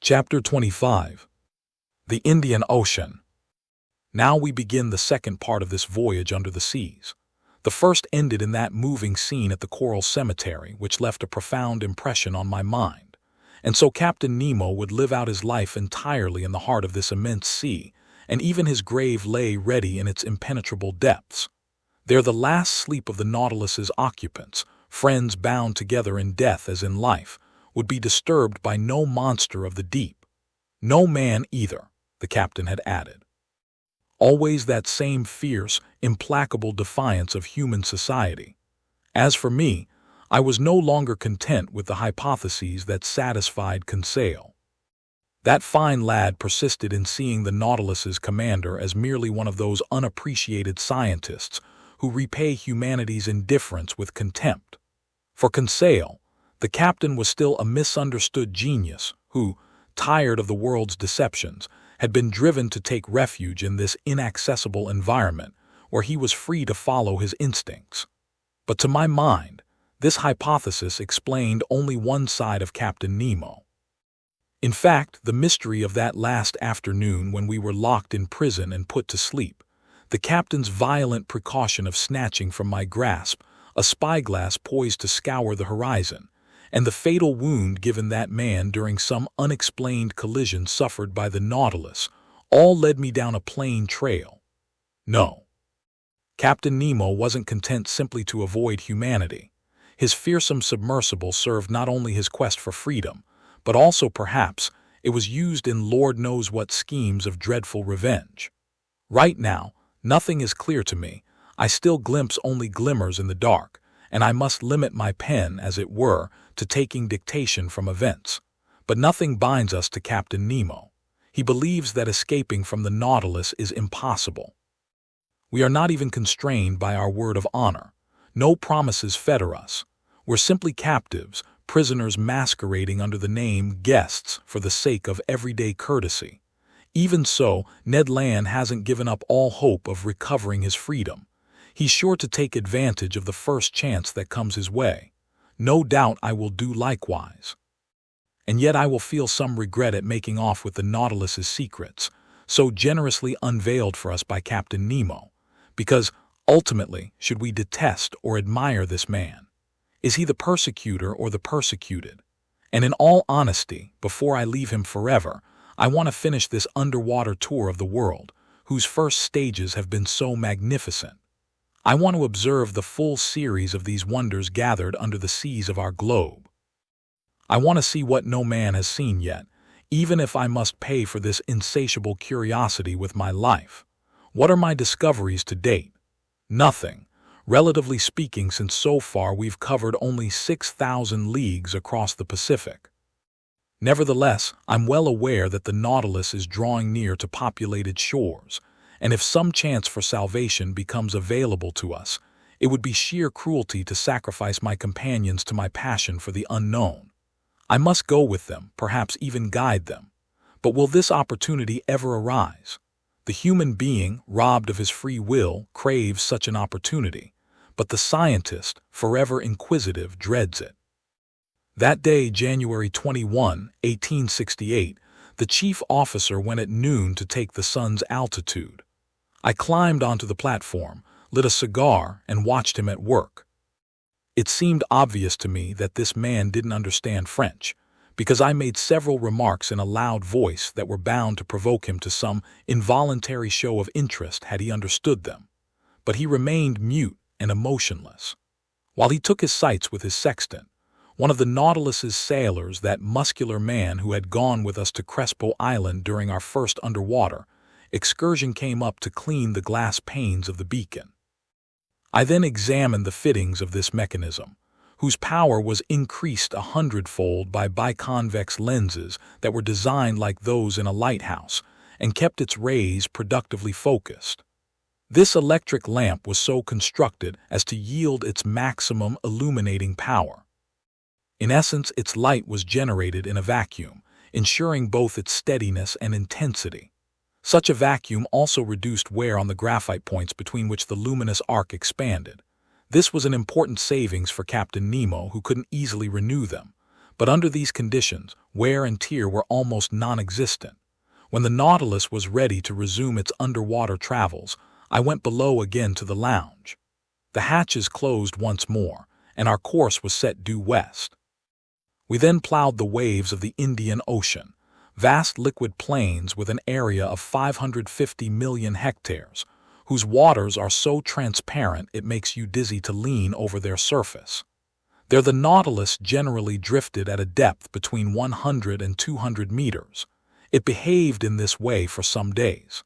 Chapter 25. The Indian Ocean. Now we begin the second part of this voyage under the seas. The first ended in that moving scene at the Coral Cemetery, which left a profound impression on my mind. And so Captain Nemo would live out his life entirely in the heart of this immense sea, and even his grave lay ready in its impenetrable depths. There the last sleep of the Nautilus's occupants, friends bound together in death as in life, would be disturbed by no monster of the deep. No man either, the captain had added. Always that same fierce, implacable defiance of human society. As for me, I was no longer content with the hypotheses that satisfied Conseil. That fine lad persisted in seeing the Nautilus's commander as merely one of those unappreciated scientists who repay humanity's indifference with contempt. For Conseil, the captain was still a misunderstood genius who, tired of the world's deceptions, had been driven to take refuge in this inaccessible environment where he was free to follow his instincts. But to my mind, this hypothesis explained only one side of Captain Nemo. In fact, the mystery of that last afternoon when we were locked in prison and put to sleep, the captain's violent precaution of snatching from my grasp a spyglass poised to scour the horizon, and the fatal wound given that man during some unexplained collision suffered by the Nautilus, all led me down a plain trail. No. Captain Nemo wasn't content simply to avoid humanity. His fearsome submersible served not only his quest for freedom, but also, perhaps, it was used in Lord knows what schemes of dreadful revenge. Right now, nothing is clear to me. I still glimpse only glimmers in the dark, and I must limit my pen, as it were, to taking dictation from events. But nothing binds us to Captain Nemo. He believes that escaping from the Nautilus is impossible. We are not even constrained by our word of honor. No promises fetter us. We're simply captives, prisoners masquerading under the name guests for the sake of everyday courtesy. Even so, Ned Land hasn't given up all hope of recovering his freedom. He's sure to take advantage of the first chance that comes his way. No doubt I will do likewise. And yet I will feel some regret at making off with the Nautilus's secrets, so generously unveiled for us by Captain Nemo, because, ultimately, should we detest or admire this man? Is he the persecutor or the persecuted? And in all honesty, before I leave him forever, I want to finish this underwater tour of the world, whose first stages have been so magnificent. I want to observe the full series of these wonders gathered under the seas of our globe. I want to see what no man has seen yet, even if I must pay for this insatiable curiosity with my life. What are my discoveries to date? Nothing, relatively speaking, since so far we've covered only 6,000 leagues across the Pacific. Nevertheless, I'm well aware that the Nautilus is drawing near to populated shores, and if some chance for salvation becomes available to us, it would be sheer cruelty to sacrifice my companions to my passion for the unknown. I must go with them, perhaps even guide them. But will this opportunity ever arise? The human being, robbed of his free will, craves such an opportunity, but the scientist, forever inquisitive, dreads it. That day, January 21, 1868, the chief officer went at noon to take the sun's altitude. I climbed onto the platform, lit a cigar, and watched him at work. It seemed obvious to me that this man didn't understand French, because I made several remarks in a loud voice that were bound to provoke him to some involuntary show of interest had he understood them. But he remained mute and emotionless. While he took his sights with his sextant, one of the Nautilus's sailors, that muscular man who had gone with us to Crespo Island during our first underwater excursion, came up to clean the glass panes of the beacon. I then examined the fittings of this mechanism, whose power was increased 100-fold by biconvex lenses that were designed like those in a lighthouse and kept its rays productively focused. This electric lamp was so constructed as to yield its maximum illuminating power. In essence, its light was generated in a vacuum, ensuring both its steadiness and intensity. Such a vacuum also reduced wear on the graphite points between which the luminous arc expanded. This was an important savings for Captain Nemo, who couldn't easily renew them, But under these conditions, wear and tear were almost non-existent. When the Nautilus was ready to resume its underwater travels, I went below again to the lounge. The hatches closed once more, and our course was set due west. We then plowed the waves of the Indian Ocean, vast liquid plains with an area of 550 million hectares, whose waters are so transparent it makes you dizzy to lean over their surface. There the Nautilus generally drifted at a depth between 100 and 200 meters. It behaved in this way for some days.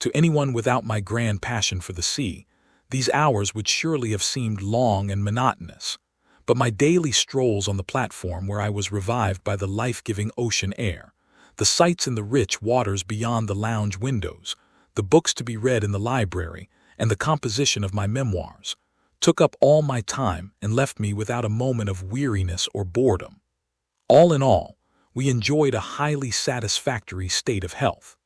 To anyone without my grand passion for the sea, these hours would surely have seemed long and monotonous. But my daily strolls on the platform where I was revived by the life-giving ocean air, the sights in the rich waters beyond the lounge windows, the books to be read in the library, and the composition of my memoirs, took up all my time and left me without a moment of weariness or boredom. All in all, we enjoyed a highly satisfactory state of health.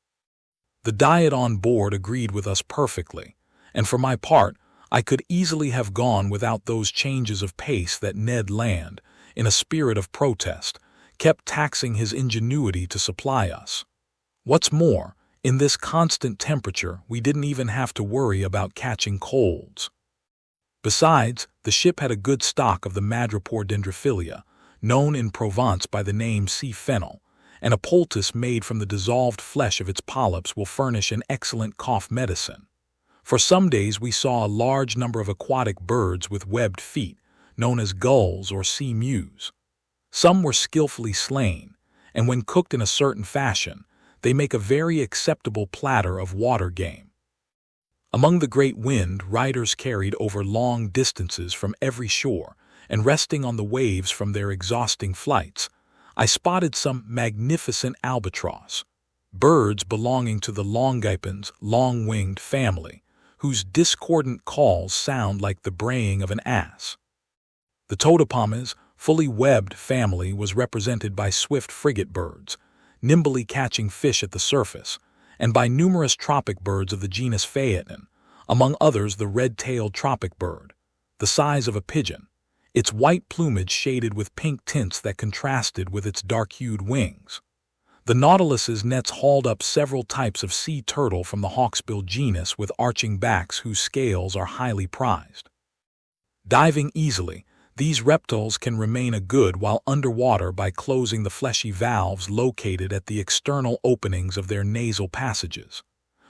The diet on board agreed with us perfectly, and for my part, I could easily have gone without those changes of pace that Ned Land, in a spirit of protest, kept taxing his ingenuity to supply us. What's more, in this constant temperature, we didn't even have to worry about catching colds. Besides, the ship had a good stock of the Madrepore dendrophilia, known in Provence by the name sea fennel, and a poultice made from the dissolved flesh of its polyps will furnish an excellent cough medicine. For some days we saw a large number of aquatic birds with webbed feet, known as gulls or sea mews. Some were skillfully slain, and when cooked in a certain fashion, they make a very acceptable platter of water game. Among the great wind, riders carried over long distances from every shore, and resting on the waves from their exhausting flights, I spotted some magnificent albatross, birds belonging to the Longipens long-winged family, whose discordant calls sound like the braying of an ass. The Totopomes, fully webbed family was represented by swift frigate birds, nimbly catching fish at the surface, and by numerous tropic birds of the genus Phaeton, among others the red-tailed tropic bird, the size of a pigeon, its white plumage shaded with pink tints that contrasted with its dark-hued wings. The Nautilus's nets hauled up several types of sea turtle from the hawksbill genus with arching backs whose scales are highly prized. Diving easily, these reptiles can remain a good while underwater by closing the fleshy valves located at the external openings of their nasal passages.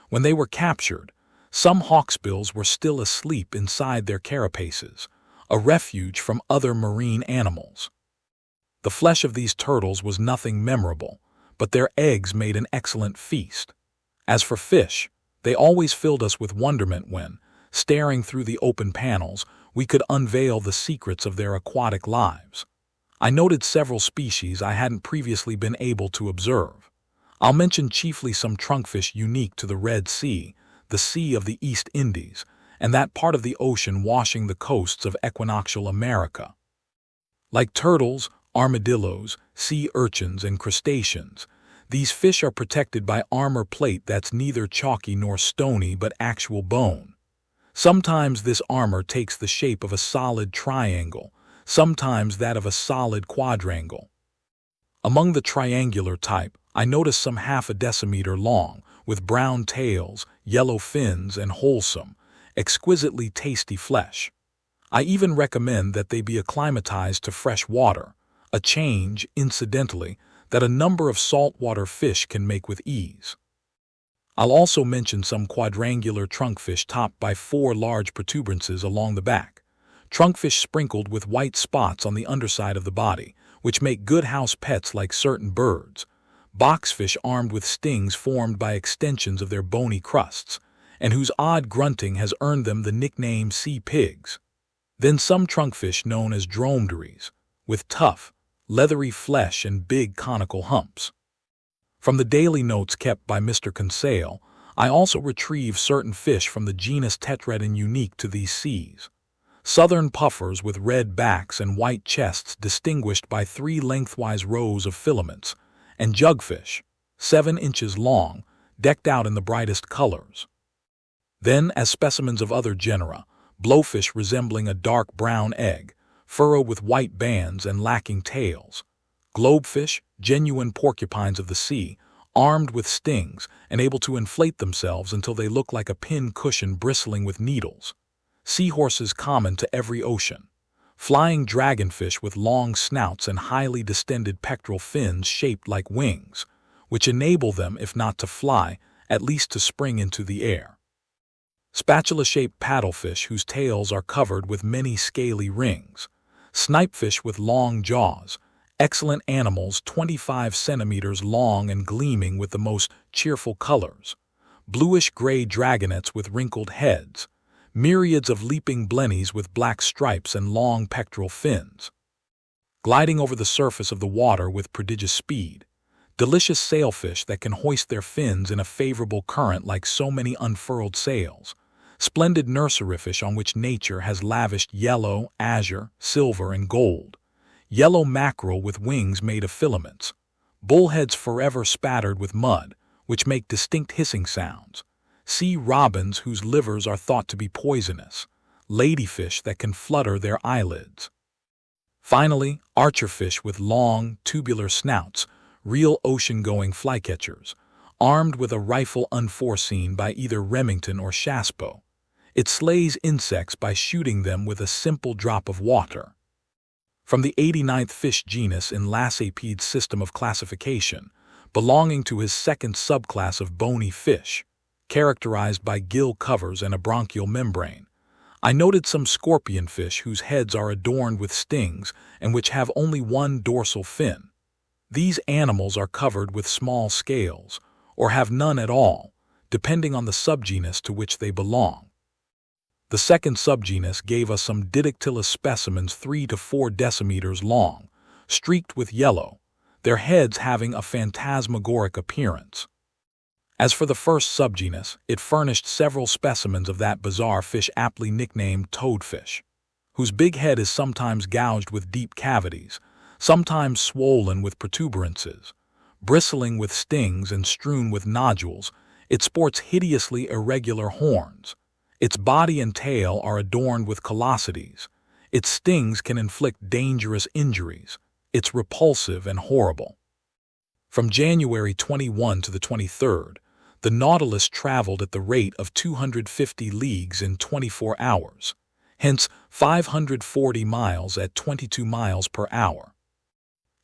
When they were captured, some hawksbills were still asleep inside their carapaces, a refuge from other marine animals. The flesh of these turtles was nothing memorable, but their eggs made an excellent feast. As for fish, they always filled us with wonderment when, staring through the open panels, we could unveil the secrets of their aquatic lives. I noted several species I hadn't previously been able to observe. I'll mention chiefly some trunkfish unique to the Red Sea, the Sea of the East Indies, and that part of the ocean washing the coasts of equinoctial America. Like turtles, armadillos, sea urchins, and crustaceans, these fish are protected by armor plate that's neither chalky nor stony but actual bone. Sometimes this armor takes the shape of a solid triangle, sometimes that of a solid quadrangle. Among the triangular type, I noticed some half a decimeter long, with brown tails, yellow fins, and wholesome, exquisitely tasty flesh. I even recommend that they be acclimatized to fresh water, a change, incidentally, that a number of saltwater fish can make with ease. I'll also mention some quadrangular trunkfish topped by 4 large protuberances along the back, trunkfish sprinkled with white spots on the underside of the body, which make good house pets like certain birds, boxfish armed with stings formed by extensions of their bony crusts, and whose odd grunting has earned them the nickname sea pigs. Then some trunkfish known as dromedaries, with tough, leathery flesh and big conical humps. From the daily notes kept by Mr. Conseil, I also retrieved certain fish from the genus Tetradon unique to these seas. Southern puffers with red backs and white chests distinguished by 3 lengthwise rows of filaments, and jugfish, 7 inches long, decked out in the brightest colors. Then, as specimens of other genera, blowfish resembling a dark brown egg, furrowed with white bands and lacking tails. Globefish, genuine porcupines of the sea, armed with stings and able to inflate themselves until they look like a pin cushion bristling with needles. Seahorses common to every ocean. Flying dragonfish with long snouts and highly distended pectoral fins shaped like wings, which enable them, if not to fly, at least to spring into the air. Spatula-shaped paddlefish whose tails are covered with many scaly rings. Snipefish with long jaws, excellent animals 25 centimeters long and gleaming with the most cheerful colors. Bluish-gray dragonets with wrinkled heads. Myriads of leaping blennies with black stripes and long pectoral fins. Gliding over the surface of the water with prodigious speed. Delicious sailfish that can hoist their fins in a favorable current like so many unfurled sails. Splendid nurseryfish on which nature has lavished yellow, azure, silver, and gold. Yellow mackerel with wings made of filaments. Bullheads forever spattered with mud, which make distinct hissing sounds. Sea robins whose livers are thought to be poisonous. Ladyfish that can flutter their eyelids. Finally, archerfish with long, tubular snouts, real ocean-going flycatchers, armed with a rifle unforeseen by either Remington or Chassepot. It slays insects by shooting them with a simple drop of water. From the 89th fish genus in Lacepede's system of classification, belonging to his second subclass of bony fish, characterized by gill covers and a bronchial membrane, I noted some scorpionfish whose heads are adorned with stings and which have only one dorsal fin. These animals are covered with small scales, or have none at all, depending on the subgenus to which they belong. The second subgenus gave us some Didactylus specimens 3 to 4 decimeters long, streaked with yellow, their heads having a phantasmagoric appearance. As for the first subgenus, it furnished several specimens of that bizarre fish aptly nicknamed toadfish, whose big head is sometimes gouged with deep cavities, sometimes swollen with protuberances. Bristling with stings and strewn with nodules, it sports hideously irregular horns. Its body and tail are adorned with callosities. Its stings can inflict dangerous injuries. It's repulsive and horrible. From January 21 to the 23rd, the Nautilus traveled at the rate of 250 leagues in 24 hours, hence 540 miles at 22 miles per hour.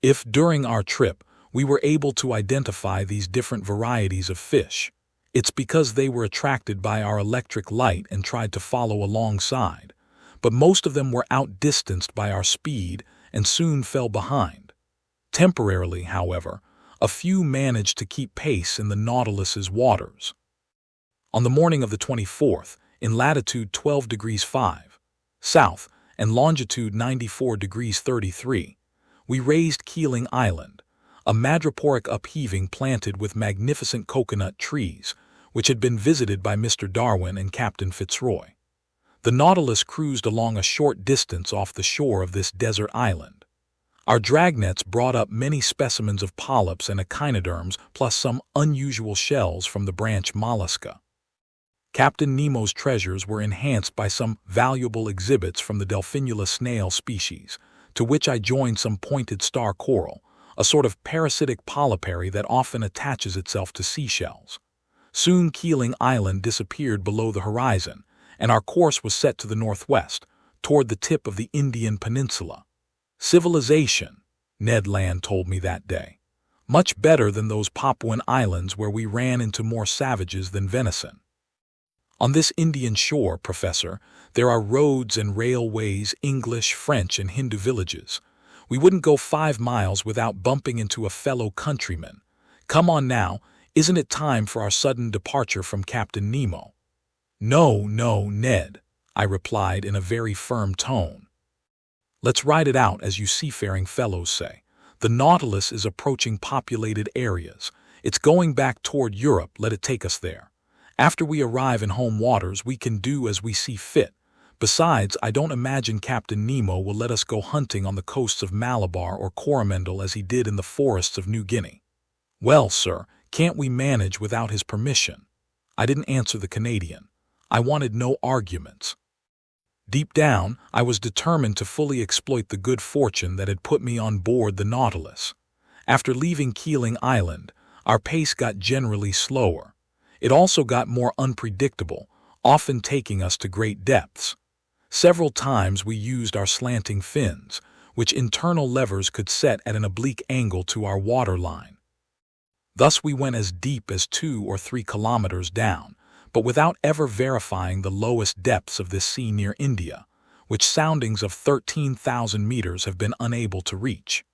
If, during our trip, we were able to identify these different varieties of fish, it's because they were attracted by our electric light and tried to follow alongside, but most of them were outdistanced by our speed and soon fell behind. Temporarily, however, a few managed to keep pace in the Nautilus's waters. On the morning of the 24th, in latitude 12 degrees 5 south and longitude 94 degrees 33, we raised Keeling Island, a madreporic upheaving planted with magnificent coconut trees, which had been visited by Mr. Darwin and Captain Fitzroy. The Nautilus cruised along a short distance off the shore of this desert island. Our dragnets brought up many specimens of polyps and echinoderms, plus some unusual shells from the branch mollusca. Captain Nemo's treasures were enhanced by some valuable exhibits from the Delphinula snail species, to which I joined some pointed star coral, a sort of parasitic polypary that often attaches itself to seashells. Soon Keeling Island disappeared below the horizon, and our course was set to the northwest, toward the tip of the Indian Peninsula. Civilization, Ned Land told me that day. Much better than those Papuan islands where we ran into more savages than venison. On this Indian shore, Professor, there are roads and railways, English, French, and Hindu villages. We wouldn't go 5 miles without bumping into a fellow countryman. Come on now, isn't it time for our sudden departure from Captain Nemo? No, no, Ned, I replied in a very firm tone. Let's ride it out, as you seafaring fellows say. The Nautilus is approaching populated areas. It's going back toward Europe, let it take us there. After we arrive in home waters, we can do as we see fit. Besides, I don't imagine Captain Nemo will let us go hunting on the coasts of Malabar or Coromandel as he did in the forests of New Guinea. Well, sir, can't we manage without his permission? I didn't answer the Canadian. I wanted no arguments. Deep down, I was determined to fully exploit the good fortune that had put me on board the Nautilus. After leaving Keeling Island, our pace got generally slower. It also got more unpredictable, often taking us to great depths. Several times we used our slanting fins, which internal levers could set at an oblique angle to our waterline. Thus we went as deep as 2 or 3 kilometers down, but without ever verifying the lowest depths of this sea near India, which soundings of 13,000 meters have been unable to reach.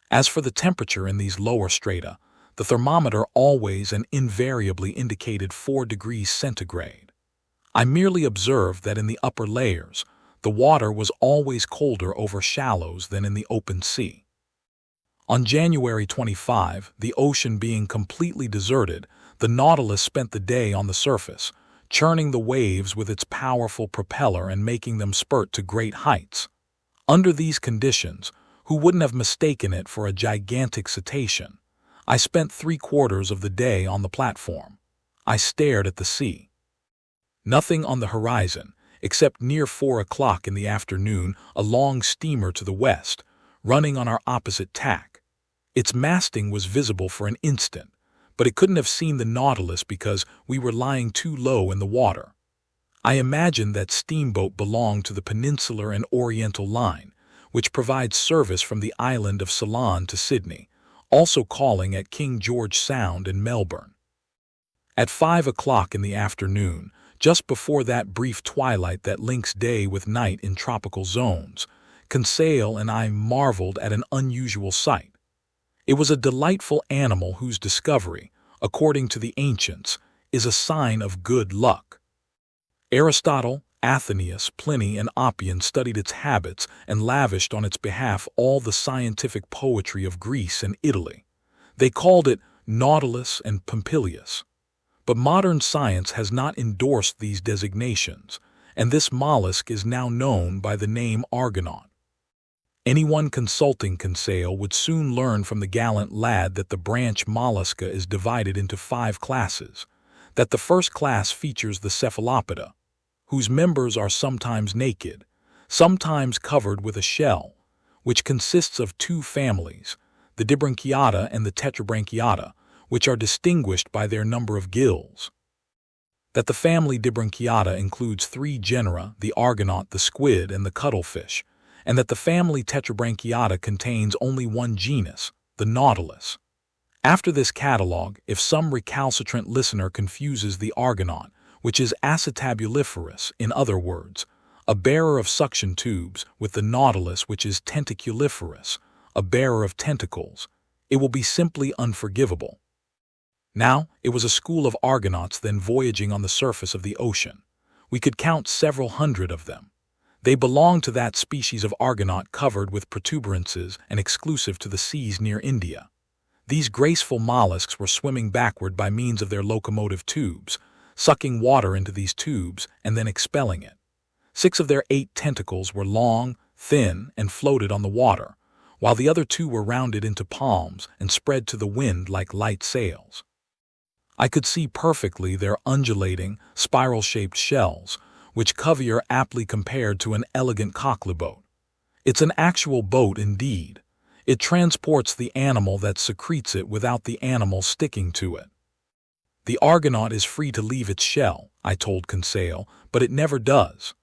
As for the temperature in these lower strata, the thermometer always and invariably indicated 4 degrees centigrade. I merely observed that in the upper layers, the water was always colder over shallows than in the open sea. On January 25, the ocean being completely deserted, the Nautilus spent the day on the surface, churning the waves with its powerful propeller and making them spurt to great heights. Under these conditions, who wouldn't have mistaken it for a gigantic cetacean? I spent 3/4 of the day on the platform. I stared at the sea. Nothing on the horizon, except near 4 o'clock in the afternoon, a long steamer to the west, running on our opposite tack. Its masting was visible for an instant, but it couldn't have seen the Nautilus because we were lying too low in the water. I imagined that steamboat belonged to the Peninsular and Oriental Line, which provides service from the island of Ceylon to Sydney, also calling at King George Sound in Melbourne. At 5 o'clock in the afternoon, just before that brief twilight that links day with night in tropical zones, Conseil and I marveled at an unusual sight. It was a delightful animal whose discovery, according to the ancients, is a sign of good luck. Aristotle, Athenaeus, Pliny, and Oppian studied its habits and lavished on its behalf all the scientific poetry of Greece and Italy. They called it Nautilus and Pompilius. But modern science has not endorsed these designations, and this mollusk is now known by the name Argonaut. Anyone consulting Conseil would soon learn from the gallant lad that the branch mollusca is divided into 5 classes, that the first class features the cephalopoda, whose members are sometimes naked, sometimes covered with a shell, which consists of 2 families, the Dibranchiata and the Tetrabranchiata, which are distinguished by their number of gills. That the family Dibranchiata includes 3 genera, the argonaut, the squid, and the cuttlefish, and that the family Tetrabranchiata contains only 1 genus, the nautilus. After this catalogue, if some recalcitrant listener confuses the argonaut, which is acetabuliferous, in other words, a bearer of suction tubes, with the nautilus, which is tentaculiferous, a bearer of tentacles, it will be simply unforgivable. Now, it was a school of argonauts then voyaging on the surface of the ocean. We could count several hundred of them. They belonged to that species of argonaut covered with protuberances and exclusive to the seas near India. These graceful mollusks were swimming backward by means of their locomotive tubes, sucking water into these tubes and then expelling it. 6 of their 8 tentacles were long, thin, and floated on the water, while the other 2 were rounded into palms and spread to the wind like light sails. I could see perfectly their undulating, spiral-shaped shells, which Cuvier aptly compared to an elegant cockle-boat. It's an actual boat indeed. It transports the animal that secretes it without the animal sticking to it. The argonaut is free to leave its shell, I told Conseil, but it never does.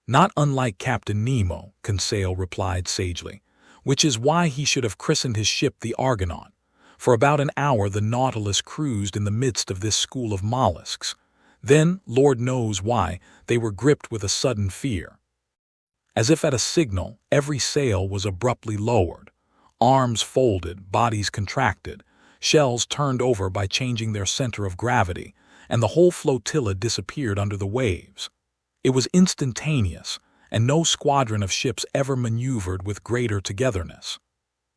Not unlike Captain Nemo, Conseil replied sagely, which is why he should have christened his ship the Argonaut. For about an hour the Nautilus cruised in the midst of this school of mollusks. Then, Lord knows why, they were gripped with a sudden fear. As if at a signal, every sail was abruptly lowered. Arms folded, bodies contracted, shells turned over by changing their center of gravity, and the whole flotilla disappeared under the waves. It was instantaneous, and no squadron of ships ever maneuvered with greater togetherness.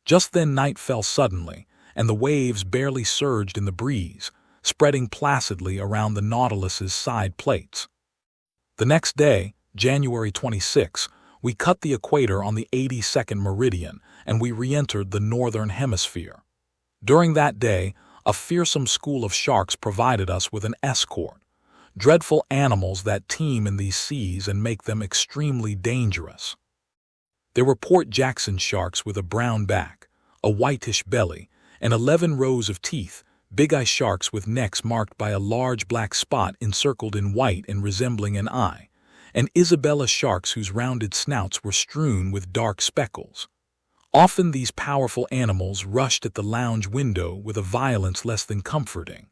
Just then night fell suddenly, and the waves barely surged in the breeze, spreading placidly around the Nautilus's side plates. The next day, January 26, we cut the equator on the 82nd meridian, and we re-entered the northern hemisphere. During that day, a fearsome school of sharks provided us with an escort. dreadful animals that teem in these seas and make them extremely dangerous. There were Port Jackson sharks with a brown back, a whitish belly, and 11 rows of teeth, big-eye sharks with necks marked by a large black spot encircled in white and resembling an eye, and Isabella sharks whose rounded snouts were strewn with dark speckles. Often these powerful animals rushed at the lounge window with a violence less than comforting.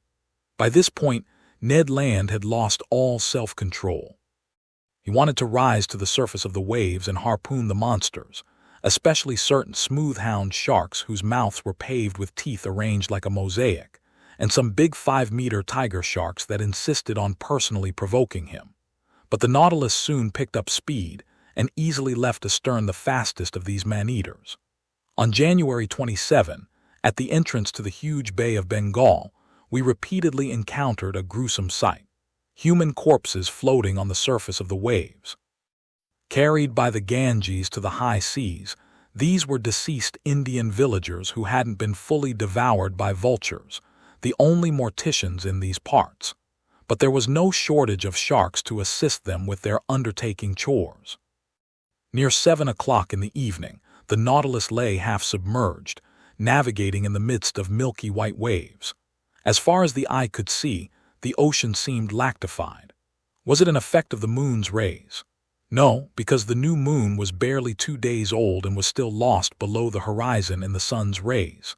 By this point, Ned Land had lost all self-control. He wanted to rise to the surface of the waves and harpoon the monsters, especially certain smooth-hound sharks whose mouths were paved with teeth arranged like a mosaic, and some big 5-meter tiger sharks that insisted on personally provoking him. But the Nautilus soon picked up speed and easily left astern the fastest of these man-eaters. On January 27, at the entrance to the huge Bay of Bengal, we repeatedly encountered a gruesome sight: human corpses floating on the surface of the waves. Carried by the Ganges to the high seas, these were deceased Indian villagers who hadn't been fully devoured by vultures, the only morticians in these parts. But there was no shortage of sharks to assist them with their undertaking chores. Near 7 o'clock in the evening, the Nautilus lay half-submerged, navigating in the midst of milky white waves. As far as the eye could see, the ocean seemed lactified. Was it an effect of the moon's rays? No, because the new moon was barely 2 days old and was still lost below the horizon in the sun's rays.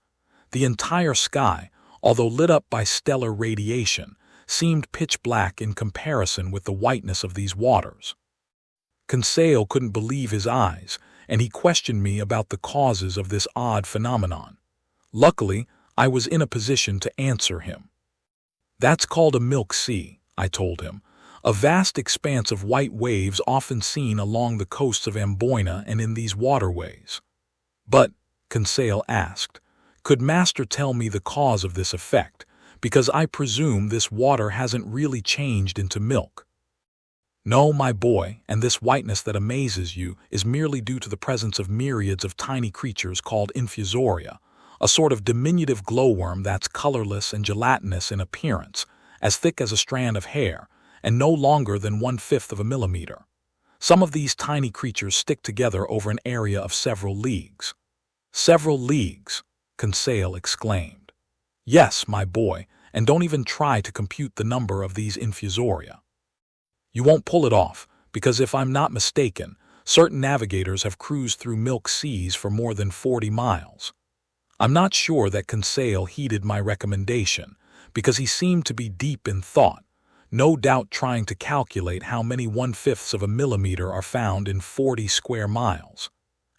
The entire sky, although lit up by stellar radiation, seemed pitch black in comparison with the whiteness of these waters. Conseil couldn't believe his eyes, and he questioned me about the causes of this odd phenomenon. Luckily, I was in a position to answer him. "That's called a milk sea," I told him, "a vast expanse of white waves often seen along the coasts of Amboina and in these waterways." "But," Conseil asked, "could Master tell me the cause of this effect, because I presume this water hasn't really changed into milk?" "No, my boy, and this whiteness that amazes you is merely due to the presence of myriads of tiny creatures called infusoria, a sort of diminutive glowworm that's colorless and gelatinous in appearance, as thick as a strand of hair, and no longer than 1/5 of a millimeter. Some of these tiny creatures stick together over an area of several leagues." "Several leagues!" Conseil exclaimed. "Yes, my boy, and don't even try to compute the number of these infusoria. You won't pull it off, because if I'm not mistaken, certain navigators have cruised through milk seas for more than 40 miles. I'm not sure that Conseil heeded my recommendation, because he seemed to be deep in thought, no doubt trying to calculate how many 1/5 of a millimeter are found in 40 square miles.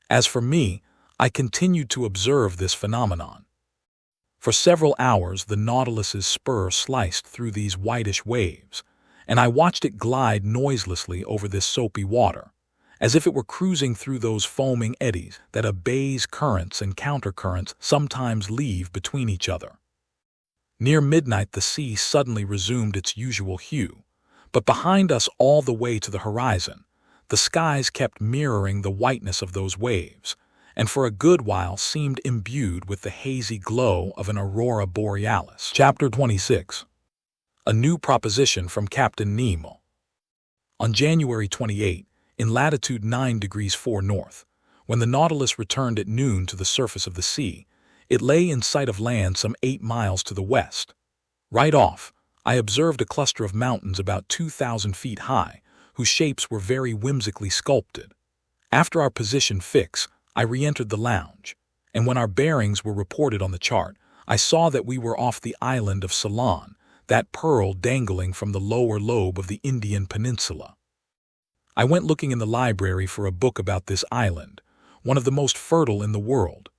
As for me, I continued to observe this phenomenon. For several hours the Nautilus's spur sliced through these whitish waves, and I watched it glide noiselessly over this soapy water, as if it were cruising through those foaming eddies that a bay's currents and countercurrents sometimes leave between each other. Near midnight the sea suddenly resumed its usual hue, but behind us all the way to the horizon, the skies kept mirroring the whiteness of those waves, and for a good while seemed imbued with the hazy glow of an aurora borealis. Chapter 26. A New Proposition from Captain Nemo. On January 28, in latitude 9 degrees 4 north, when the Nautilus returned at noon to the surface of the sea, it lay in sight of land some 8 miles to the west. Right off, I observed a cluster of mountains about 2,000 feet high, whose shapes were very whimsically sculpted. After our position fix, I re-entered the lounge, and when our bearings were reported on the chart, I saw that we were off the island of Ceylon, that pearl dangling from the lower lobe of the Indian peninsula. I went looking in the library for a book about this island, one of the most fertile in the world.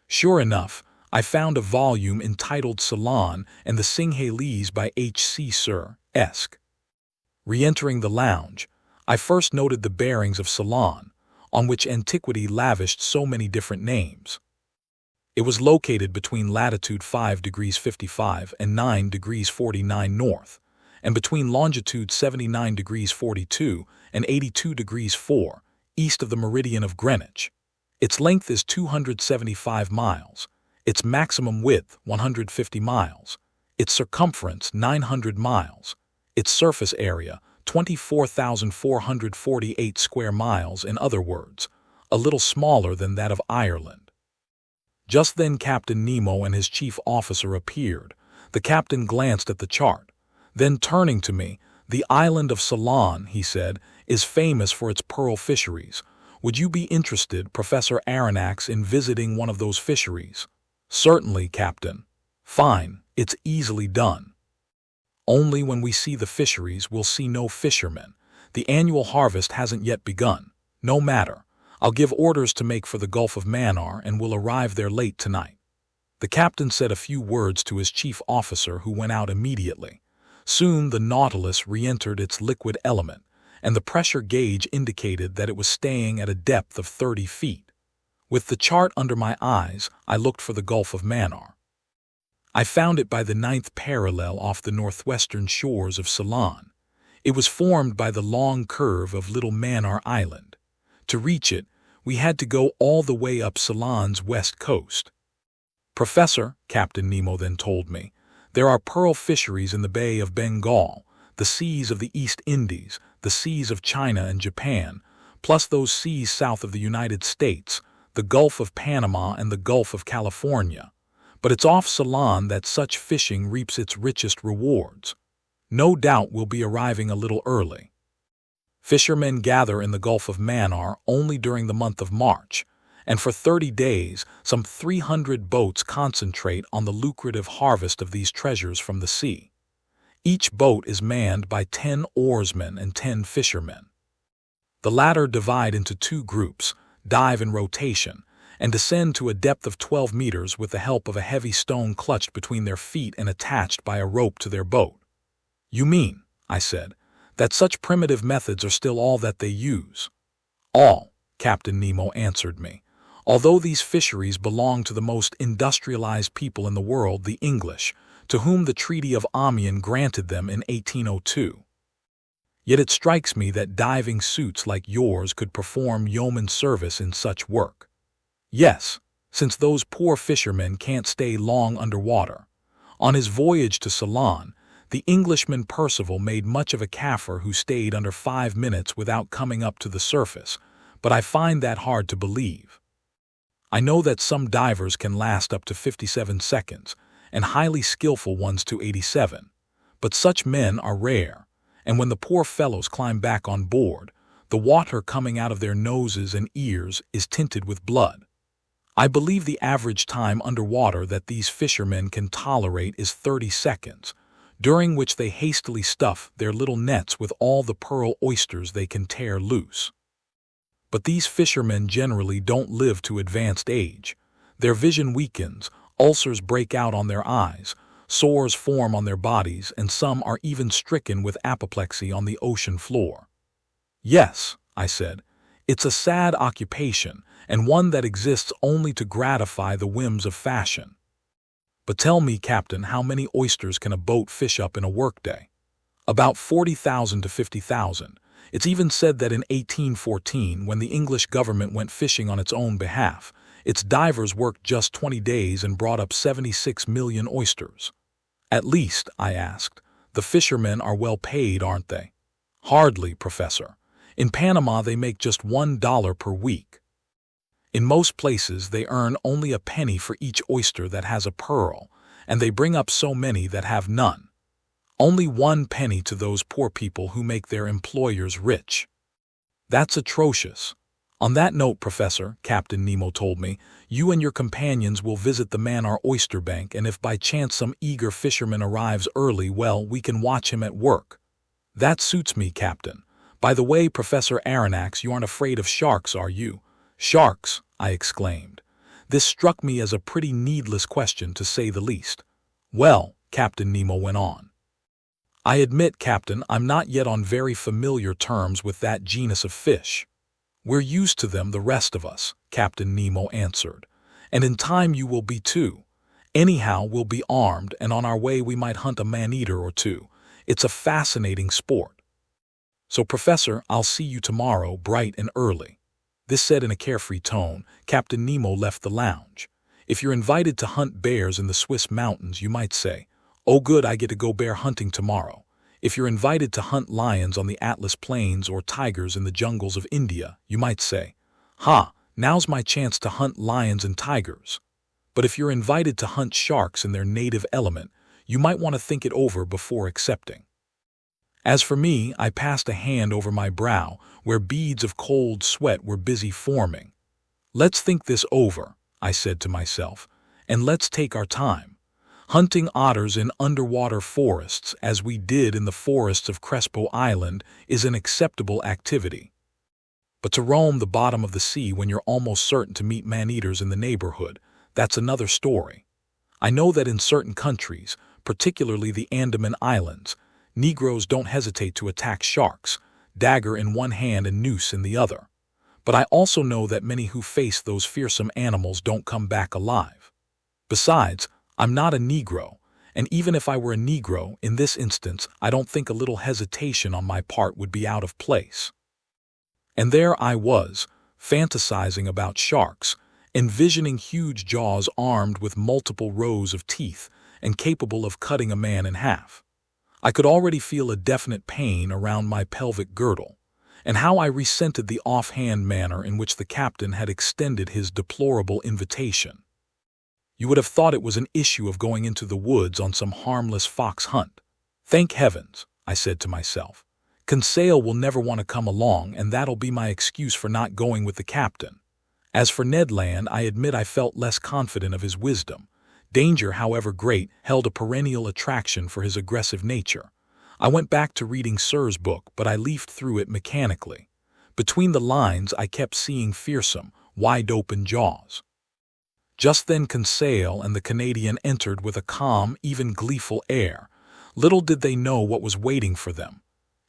Sure enough, I found a volume entitled Ceylon and the Sinhalese by H.C. Sir Esk. Re-entering the lounge, I first noted the bearings of Ceylon, on which antiquity lavished so many different names. It was located between latitude 5 degrees 55 and 9 degrees 49 north, and between longitude 79 degrees 42 and 82 degrees 4 east of the meridian of Greenwich. Its length is 275 miles, its maximum width 150 miles, its circumference 900 miles, Its surface area, 24,448 square miles, in other words, a little smaller than that of Ireland. Just then Captain Nemo and his chief officer appeared. The captain glanced at the chart. Then turning to me, "The island of Ceylon," he said, "is famous for its pearl fisheries. Would you be interested, Professor Aronnax, in visiting one of those fisheries?" "Certainly, Captain." "Fine, it's easily done. Only when we see the fisheries we'll see no fishermen. The annual harvest hasn't yet begun. No matter. I'll give orders to make for the Gulf of Mannar and we'll arrive there late tonight." The captain said a few words to his chief officer, who went out immediately. Soon the Nautilus re-entered its liquid element, and the pressure gauge indicated that it was staying at a depth of 30 feet. With the chart under my eyes, I looked for the Gulf of Mannar. I found it by the 9th parallel off the northwestern shores of Ceylon. It was formed by the long curve of Little Mannar Island. To reach it, we had to go all the way up Ceylon's west coast. "Professor," Captain Nemo then told me, "there are pearl fisheries in the Bay of Bengal, the seas of the East Indies, the seas of China and Japan, plus those seas south of the United States, the Gulf of Panama and the Gulf of California. But it's off Ceylon that such fishing reaps its richest rewards. No doubt we'll be arriving a little early." Fishermen gather in the Gulf of Mannar only during the month of March, and for 30 days some 300 boats concentrate on the lucrative harvest of these treasures from the sea. Each boat is manned by 10 oarsmen and 10 fishermen. The latter divide into 2 groups, dive in rotation, and descend to a depth of 12 meters with the help of a heavy stone clutched between their feet and attached by a rope to their boat. "You mean," I said, "that such primitive methods are still all that they use?" "All," Captain Nemo answered me, "although these fisheries belong to the most industrialized people in the world, the English, to whom the Treaty of Amiens granted them in 1802. Yet it strikes me that diving suits like yours could perform yeoman service in such work." "Yes, since those poor fishermen can't stay long underwater. On his voyage to Ceylon, the Englishman Percival made much of a Kaffir who stayed under 5 minutes without coming up to the surface, but I find that hard to believe. I know that some divers can last up to 57 seconds, and highly skillful ones to 87, but such men are rare, and when the poor fellows climb back on board, the water coming out of their noses and ears is tinted with blood. I believe the average time underwater that these fishermen can tolerate is 30 seconds, during which they hastily stuff their little nets with all the pearl oysters they can tear loose. But these fishermen generally don't live to advanced age. Their vision weakens, ulcers break out on their eyes, sores form on their bodies, and some are even stricken with apoplexy on the ocean floor." "Yes," I said, "it's a sad occupation, and one that exists only to gratify the whims of fashion. But tell me, Captain, how many oysters can a boat fish up in a workday?" "About 40,000 to 50,000. It's even said that in 1814, when the English government went fishing on its own behalf, its divers worked just 20 days and brought up 76 million oysters." "At least," I asked, "the fishermen are well paid, aren't they?" "Hardly, Professor. In Panama they make just $1 per week. In most places they earn only a penny for each oyster that has a pearl, and they bring up so many that have none. Only 1 penny to those poor people who make their employers rich." "That's atrocious. On that note, Professor," Captain Nemo told me, "you and your companions will visit the Mannar oyster bank, and if by chance some eager fisherman arrives early, well, we can watch him at work." "That suits me, Captain. By the way, Professor Aronnax, you aren't afraid of sharks, are you?" "Sharks!" I exclaimed. This struck me as a pretty needless question, to say the least. "Well," Captain Nemo went on, "I admit, Captain, I'm not yet on very familiar terms with that genus of fish." "We're used to them, the rest of us," Captain Nemo answered, "and in time you will be too. Anyhow, we'll be armed, and on our way we might hunt a man-eater or 2. It's a fascinating sport. So, Professor, I'll see you tomorrow, bright and early." This said in a carefree tone, Captain Nemo left the lounge. If you're invited to hunt bears in the Swiss mountains, you might say, "Oh good, I get to go bear hunting tomorrow." If you're invited to hunt lions on the Atlas Plains or tigers in the jungles of India, you might say, "Ha, now's my chance to hunt lions and tigers." But if you're invited to hunt sharks in their native element, you might want to think it over before accepting. As for me, I passed a hand over my brow, where beads of cold sweat were busy forming. "Let's think this over," I said to myself, "and let's take our time. Hunting otters in underwater forests, as we did in the forests of Crespo Island, is an acceptable activity. But to roam the bottom of the sea when you're almost certain to meet man-eaters in the neighborhood, that's another story. I know that in certain countries, particularly the Andaman Islands, Negroes don't hesitate to attack sharks, dagger in one hand and noose in the other. But I also know that many who face those fearsome animals don't come back alive. Besides, I'm not a Negro, and even if I were a Negro, in this instance, I don't think a little hesitation on my part would be out of place." And there I was, fantasizing about sharks, envisioning huge jaws armed with multiple rows of teeth and capable of cutting a man in half. I could already feel a definite pain around my pelvic girdle, and how I resented the offhand manner in which the captain had extended his deplorable invitation. You would have thought it was an issue of going into the woods on some harmless fox hunt. "Thank heavens," I said to myself. "Conseil will never want to come along, and that'll be my excuse for not going with the captain." As for Ned Land, I admit I felt less confident of his wisdom. Danger, however great, held a perennial attraction for his aggressive nature. I went back to reading Sir's book, but I leafed through it mechanically. Between the lines, I kept seeing fearsome, wide-open jaws. Just then Conseil and the Canadian entered with a calm, even gleeful air. Little did they know what was waiting for them.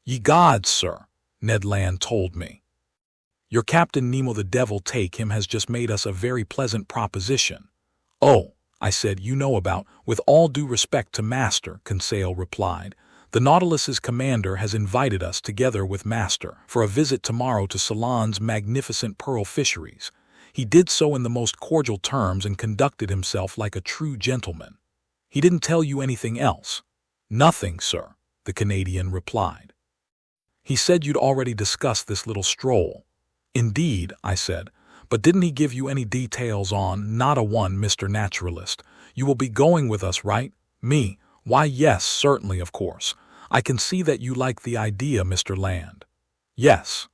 "Ye gods, sir," Ned Land told me. "Your Captain Nemo the Devil take him has just made us a very pleasant proposition." "Oh," I said, "you know about, with all due respect to Master," Conseil replied. "The Nautilus's commander has invited us, together with Master, for a visit tomorrow to Ceylon's magnificent pearl fisheries. He did so in the most cordial terms and conducted himself like a true gentleman." "He didn't tell you anything else?" "Nothing, sir," the Canadian replied. "He said you'd already discussed this little stroll." "Indeed," I said, "but didn't he give you any details on—" "Not a one, Mr. Naturalist. You will be going with us, right?" "Me? Why, yes, certainly, of course. I can see that you like the idea, Mr. Land." "Yes.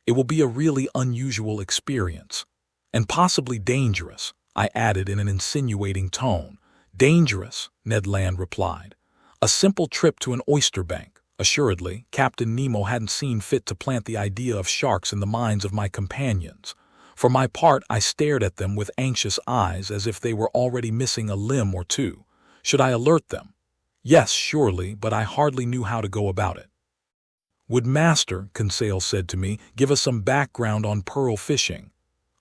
It will be a really unusual experience. And possibly dangerous," I added in an insinuating tone. "Dangerous," Ned Land replied. "A simple trip to an oyster bank." Assuredly, Captain Nemo hadn't seen fit to plant the idea of sharks in the minds of my companions. For my part, I stared at them with anxious eyes as if they were already missing a limb or two. Should I alert them? Yes, surely, but I hardly knew how to go about it. "Would Master," Conseil said to me, "give us some background on pearl fishing?"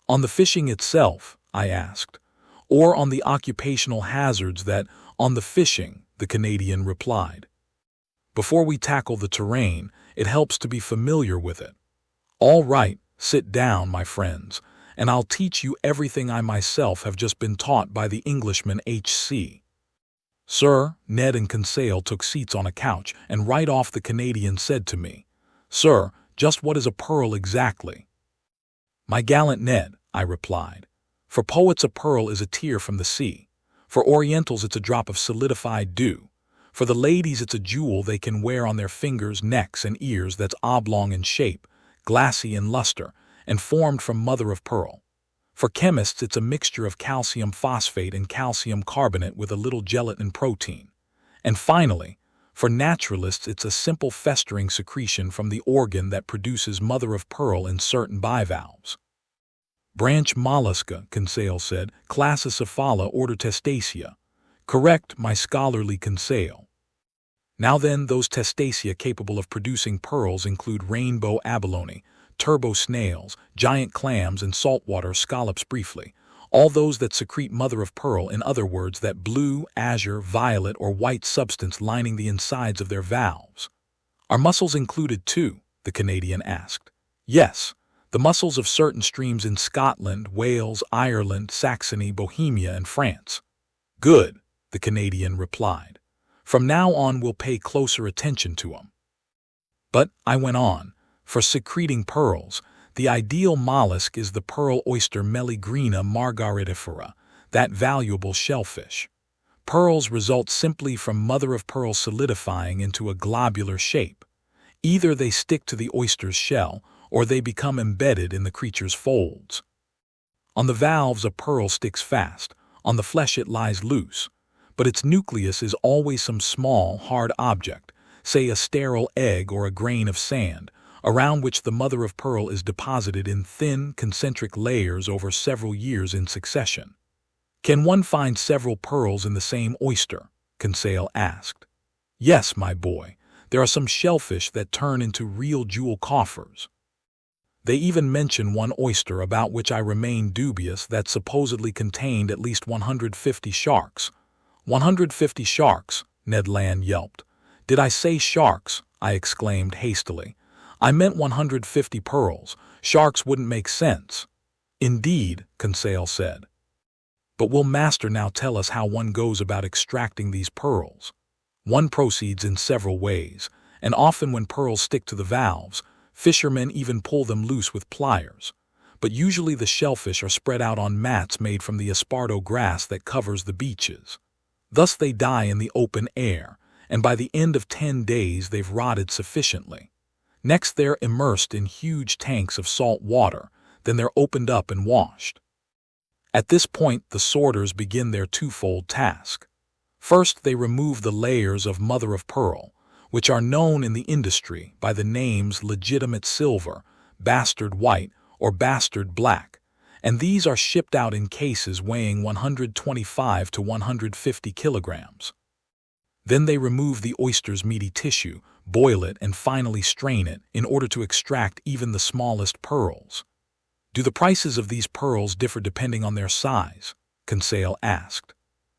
"On the fishing itself?" I asked. "Or on the occupational hazards that—" "On the fishing," the Canadian replied. "Before we tackle the terrain, it helps to be familiar with it." "All right, sit down, my friends, and I'll teach you everything I myself have just been taught by the Englishman H.C. "Sir," Ned and Conseil took seats on a couch, and right off the Canadian said to me, "Sir, just what is a pearl exactly?" "My gallant Ned," I replied, "for poets a pearl is a tear from the sea. For Orientals it's a drop of solidified dew. For the ladies it's a jewel they can wear on their fingers, necks, and ears that's oblong in shape, glassy in luster, and formed from mother of pearl. For chemists it's a mixture of calcium phosphate and calcium carbonate with a little gelatin protein. And finally, for naturalists it's a simple festering secretion from the organ that produces mother of pearl in certain bivalves." "Branch mollusca," Conseil said, "Classicephala, order Testacea." "Correct, my scholarly Conseil." "Now then, those Testacea capable of producing pearls include rainbow abalone, turbo snails, giant clams, and saltwater scallops briefly. All those that secrete mother of pearl, in other words, that blue, azure, violet, or white substance lining the insides of their valves." "Are mussels included too?" the Canadian asked. "Yes. The mussels of certain streams in Scotland, Wales, Ireland, Saxony, Bohemia, and France." "Good," the Canadian replied. From now on, we'll pay closer attention to 'em. But, I went on, for secreting pearls, the ideal mollusk is the pearl oyster Meleagrina margaritifera, that valuable shellfish. Pearls result simply from mother-of-pearl solidifying into a globular shape. Either they stick to the oyster's shell, or they become embedded in the creature's folds. On the valves, a pearl sticks fast. On the flesh, it lies loose. But its nucleus is always some small, hard object, say a sterile egg or a grain of sand, around which the mother-of-pearl is deposited in thin, concentric layers over several years in succession. Can one find several pearls in the same oyster? Conseil asked. Yes, my boy. There are some shellfish that turn into real jewel coffers. They even mention one oyster about which I remain dubious that supposedly contained at least 150 sharks. 150 sharks, Ned Land yelped. Did I say sharks? I exclaimed hastily. I meant 150 pearls. Sharks wouldn't make sense. Indeed, Conseil said. But will Master now tell us how one goes about extracting these pearls? One proceeds in several ways, and often when pearls stick to the valves, fishermen even pull them loose with pliers. But usually the shellfish are spread out on mats made from the esparto grass that covers the beaches. Thus they die in the open air, and by the end of 10 days they've rotted sufficiently. Next they're immersed in huge tanks of salt water, then they're opened up and washed. At this point, the sorters begin their twofold task. First, they remove the layers of mother-of-pearl, which are known in the industry by the names legitimate silver, bastard white, or bastard black, and these are shipped out in cases weighing 125 to 150 kilograms. Then they remove the oyster's meaty tissue, boil it, and finally strain it in order to extract even the smallest pearls. Do the prices of these pearls differ depending on their size? Conseil asked.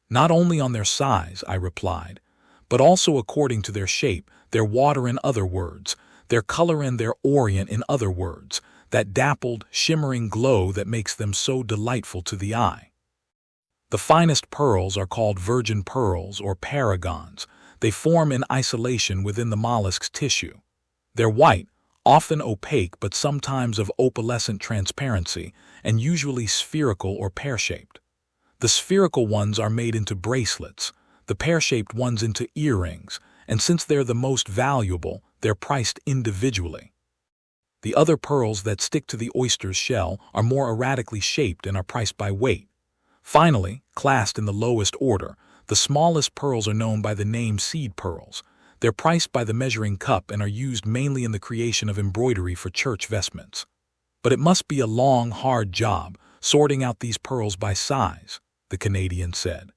Not only on their size, I replied, but also according to their shape, their water in other words, their color and their orient in other words, that dappled, shimmering glow that makes them so delightful to the eye. The finest pearls are called virgin pearls or paragons. They form in isolation within the mollusk's tissue. They're white, often opaque but sometimes of opalescent transparency, and usually spherical or pear-shaped. The spherical ones are made into bracelets, the pear-shaped ones into earrings, and since they're the most valuable, they're priced individually. The other pearls that stick to the oyster's shell are more erratically shaped and are priced by weight. Finally, classed in the lowest order, the smallest pearls are known by the name seed pearls. They're priced by the measuring cup and are used mainly in the creation of embroidery for church vestments. But it must be a long, hard job, sorting out these pearls by size, the Canadian said.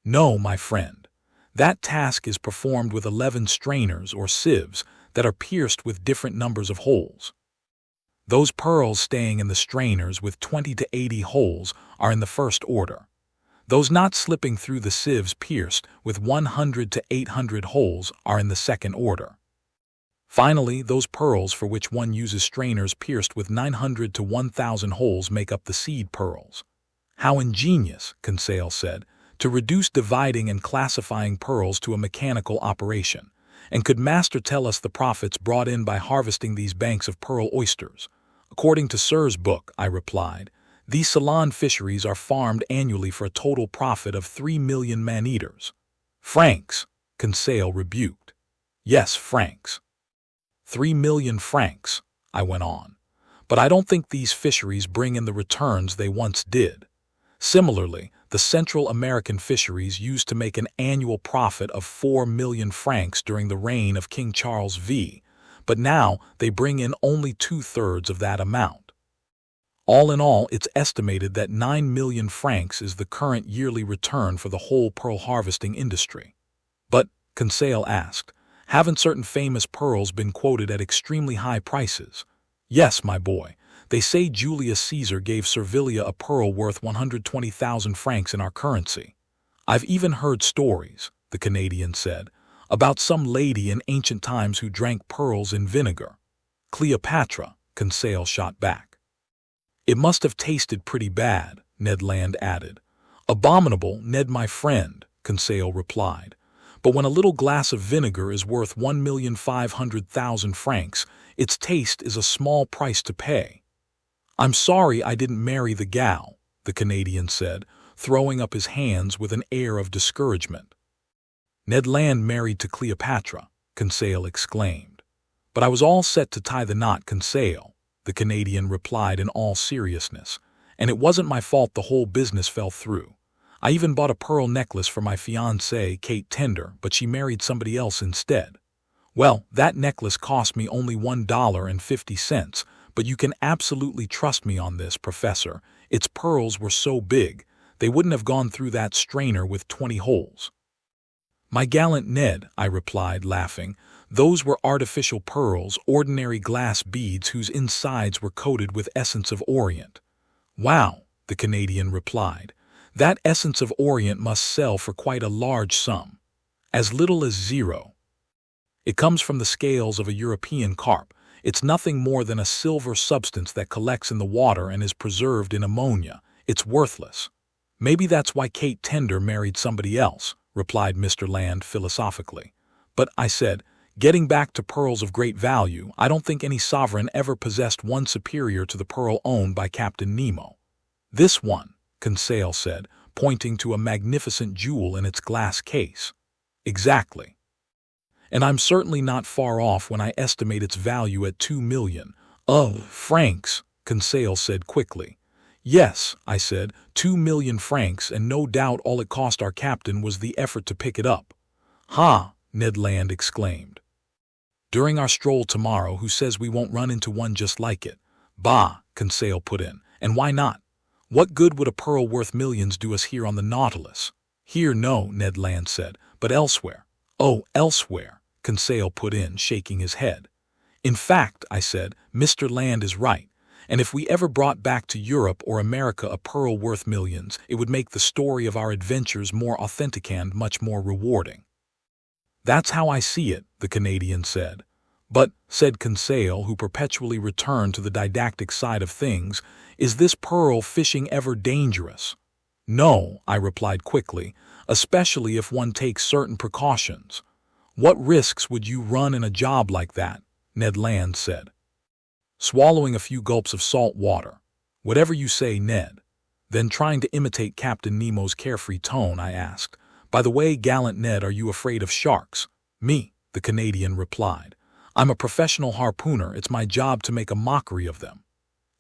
No, my friend. That task is performed with 11 strainers or sieves that are pierced with different numbers of holes. Those pearls staying in the strainers with 20 to 80 holes are in the first order. Those not slipping through the sieves pierced with 100 to 800 holes are in the second order. Finally, those pearls for which one uses strainers pierced with 900 to 1,000 holes make up the seed pearls. How ingenious, Conseil said, to reduce dividing and classifying pearls to a mechanical operation. And could Master tell us the profits brought in by harvesting these banks of pearl oysters? According to Sir's book, I replied, these Ceylon fisheries are farmed annually for a total profit of 3 million man-eaters. Francs, Conseil rebuked. Yes, francs. 3 million francs, I went on. But I don't think these fisheries bring in the returns they once did. Similarly, the Central American fisheries used to make an annual profit of 4 million francs during the reign of King Charles V, but now they bring in only 2/3 of that amount. All in all, it's estimated that 9 million francs is the current yearly return for the whole pearl harvesting industry. But, Conseil asked, haven't certain famous pearls been quoted at extremely high prices? Yes, my boy. They say Julius Caesar gave Servilia a pearl worth 120,000 francs in our currency. I've even heard stories, the Canadian said, about some lady in ancient times who drank pearls in vinegar. Cleopatra, Conseil shot back. It must have tasted pretty bad, Ned Land added. Abominable, Ned my friend, Conseil replied. But when a little glass of vinegar is worth 1,500,000 francs, its taste is a small price to pay. I'm sorry I didn't marry the gal, the Canadian said, throwing up his hands with an air of discouragement. Ned Land married to Cleopatra, Conseil exclaimed. But I was all set to tie the knot, Conseil, the Canadian replied in all seriousness, and it wasn't my fault the whole business fell through. I even bought a pearl necklace for my fiancée, Kate Tender, but she married somebody else instead. Well, that necklace cost me only $1.50, but you can absolutely trust me on this, Professor. Its pearls were so big, they wouldn't have gone through that strainer with 20 holes. My gallant Ned, I replied, laughing, those were artificial pearls, ordinary glass beads whose insides were coated with essence of Orient. Wow, the Canadian replied. That essence of Orient must sell for quite a large sum. As little as zero. It comes from the scales of a European carp. It's nothing more than a silver substance that collects in the water and is preserved in ammonia. It's worthless. Maybe that's why Kate Tender married somebody else, replied Mr. Land philosophically. But, I said, getting back to pearls of great value, I don't think any sovereign ever possessed one superior to the pearl owned by Captain Nemo. This one, Conseil said, pointing to a magnificent jewel in its glass case. Exactly. And I'm certainly not far off when I estimate its value at 2 million. Francs, Conseil said quickly. Yes, I said, 2 million francs, and no doubt all it cost our captain was the effort to pick it up. Ha, Ned Land exclaimed. During our stroll tomorrow, who says we won't run into one just like it? Bah, Conseil put in, and why not? What good would a pearl worth millions do us here on the Nautilus? Here, no, Ned Land said, but elsewhere. Oh, elsewhere, Conseil put in, shaking his head. In fact, I said, Mr. Land is right, and if we ever brought back to Europe or America a pearl worth millions, it would make the story of our adventures more authentic and much more rewarding. That's how I see it, the Canadian said. But, said Conseil, who perpetually returned to the didactic side of things, is this pearl fishing ever dangerous? No, I replied quickly, especially if one takes certain precautions. What risks would you run in a job like that? Ned Land said. Swallowing a few gulps of salt water. Whatever you say, Ned. Then, trying to imitate Captain Nemo's carefree tone, I asked, by the way, gallant Ned, are you afraid of sharks? Me, the Canadian replied. I'm a professional harpooner. It's my job to make a mockery of them.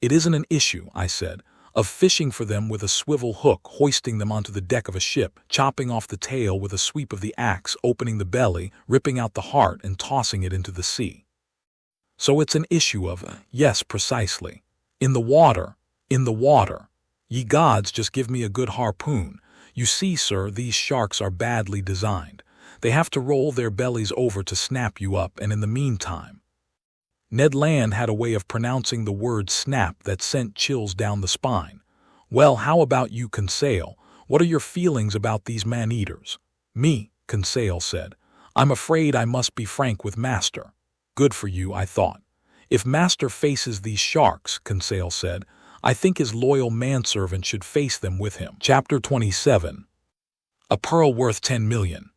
It isn't an issue, I said, of fishing for them with a swivel hook, hoisting them onto the deck of a ship, chopping off the tail with a sweep of the axe, opening the belly, ripping out the heart, and tossing it into the sea. So it's an issue of, yes, precisely. In the water. Ye gods, just give me a good harpoon. You see, sir, these sharks are badly designed. They have to roll their bellies over to snap you up, and in the meantime... Ned Land had a way of pronouncing the word snap that sent chills down the spine. Well, how about you, Conseil? What are your feelings about these man-eaters? Me, Conseil said. I'm afraid I must be frank with Master. Good for you, I thought. If Master faces these sharks, Conseil said, I think his loyal manservant should face them with him. Chapter 27. A pearl worth 10 million.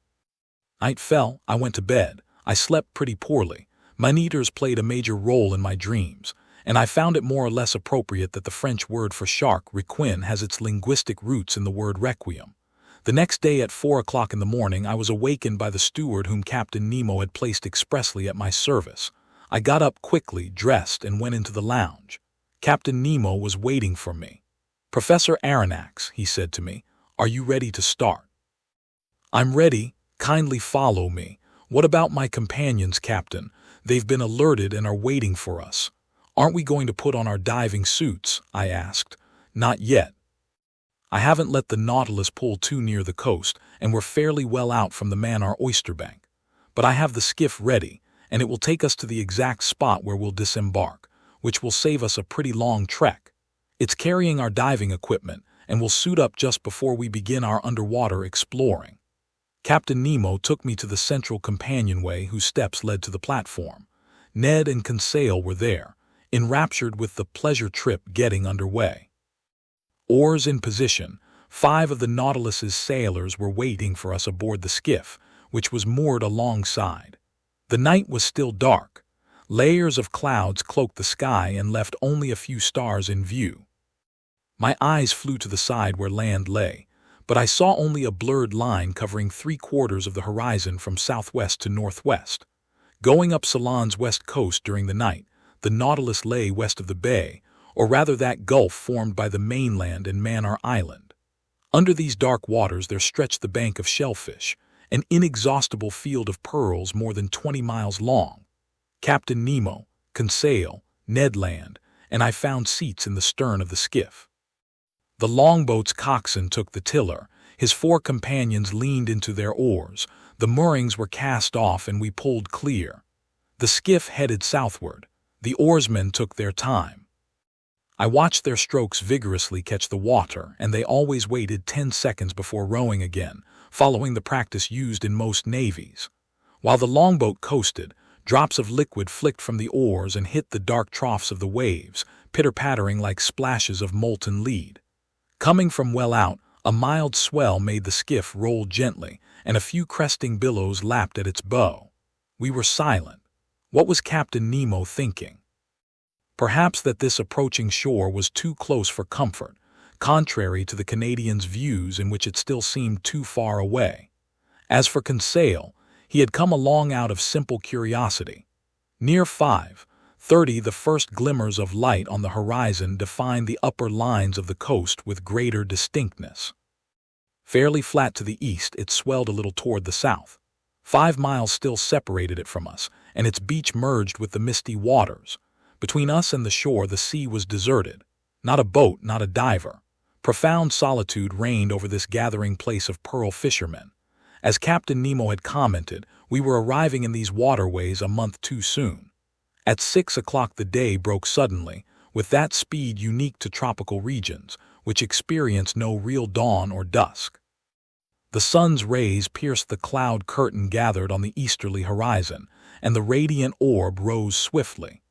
Night fell, I went to bed. I slept pretty poorly. Man-eaters played a major role in my dreams, and I found it more or less appropriate that the French word for shark, requin, has its linguistic roots in the word requiem. The next day at 4 o'clock in the morning, I was awakened by the steward whom Captain Nemo had placed expressly at my service. I got up quickly, dressed, and went into the lounge. Captain Nemo was waiting for me. Professor Aronnax, he said to me, are you ready to start? I'm ready. Kindly follow me. What about my companions, Captain? They've been alerted and are waiting for us. Aren't we going to put on our diving suits? I asked. Not yet. I haven't let the Nautilus pull too near the coast, and we're fairly well out from the Mannar oysterbank. But I have the skiff ready, and it will take us to the exact spot where we'll disembark, which will save us a pretty long trek. It's carrying our diving equipment, and we'll suit up just before we begin our underwater exploring. Captain Nemo took me to the central companionway whose steps led to the platform. Ned and Conseil were there, enraptured with the pleasure trip getting underway. Oars in position, 5 of the Nautilus's sailors were waiting for us aboard the skiff, which was moored alongside. The night was still dark. Layers of clouds cloaked the sky and left only a few stars in view. My eyes flew to the side where land lay, but I saw only a blurred line covering 3/4 of the horizon from southwest to northwest. Going up Ceylon's west coast during the night, the Nautilus lay west of the bay, or rather that gulf formed by the mainland and Manor Island. Under these dark waters there stretched the bank of shellfish, an inexhaustible field of pearls more than 20 miles long. Captain Nemo, Conseil, Ned Land, and I found seats in the stern of the skiff. The longboat's coxswain took the tiller, his 4 companions leaned into their oars, the moorings were cast off and we pulled clear. The skiff headed southward. The oarsmen took their time. I watched their strokes vigorously catch the water, and they always waited 10 seconds before rowing again, following the practice used in most navies. While the longboat coasted, drops of liquid flicked from the oars and hit the dark troughs of the waves, pitter-pattering like splashes of molten lead. Coming from well out, a mild swell made the skiff roll gently, and a few cresting billows lapped at its bow. We were silent. What was Captain Nemo thinking? Perhaps that this approaching shore was too close for comfort, contrary to the Canadian's views in which it still seemed too far away. As for Conseil, he had come along out of simple curiosity. Near 5:30, the first glimmers of light on the horizon defined the upper lines of the coast with greater distinctness. Fairly flat to the east, it swelled a little toward the south. 5 miles still separated it from us, and its beach merged with the misty waters. Between us and the shore the sea was deserted. Not a boat, not a diver. Profound solitude reigned over this gathering place of pearl fishermen. As Captain Nemo had commented, we were arriving in these waterways a month too soon. At 6 o'clock the day broke suddenly, with that speed unique to tropical regions, which experience no real dawn or dusk. The sun's rays pierced the cloud curtain gathered on the easterly horizon, and the radiant orb rose swiftly.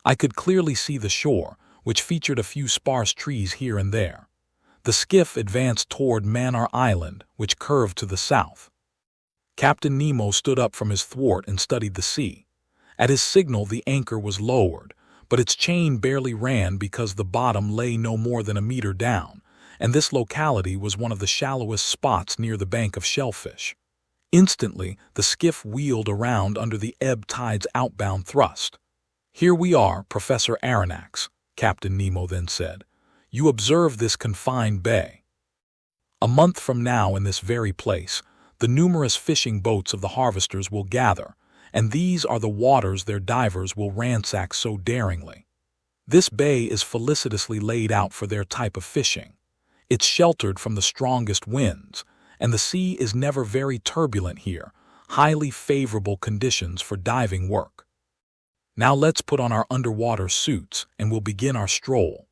I could clearly see the shore, which featured a few sparse trees here and there. The skiff advanced toward Manor Island, which curved to the south. Captain Nemo stood up from his thwart and studied the sea. At his signal the anchor was lowered, but its chain barely ran because the bottom lay no more than a meter down, and this locality was one of the shallowest spots near the bank of shellfish. Instantly, the skiff wheeled around under the ebb tide's outbound thrust. "Here we are, Professor Aronnax," Captain Nemo then said. "You observe this confined bay. A month from now in this very place, the numerous fishing boats of the harvesters will gather, and these are the waters their divers will ransack so daringly. This bay is felicitously laid out for their type of fishing. It's sheltered from the strongest winds, and the sea is never very turbulent here, highly favorable conditions for diving work. Now let's put on our underwater suits and we'll begin our stroll."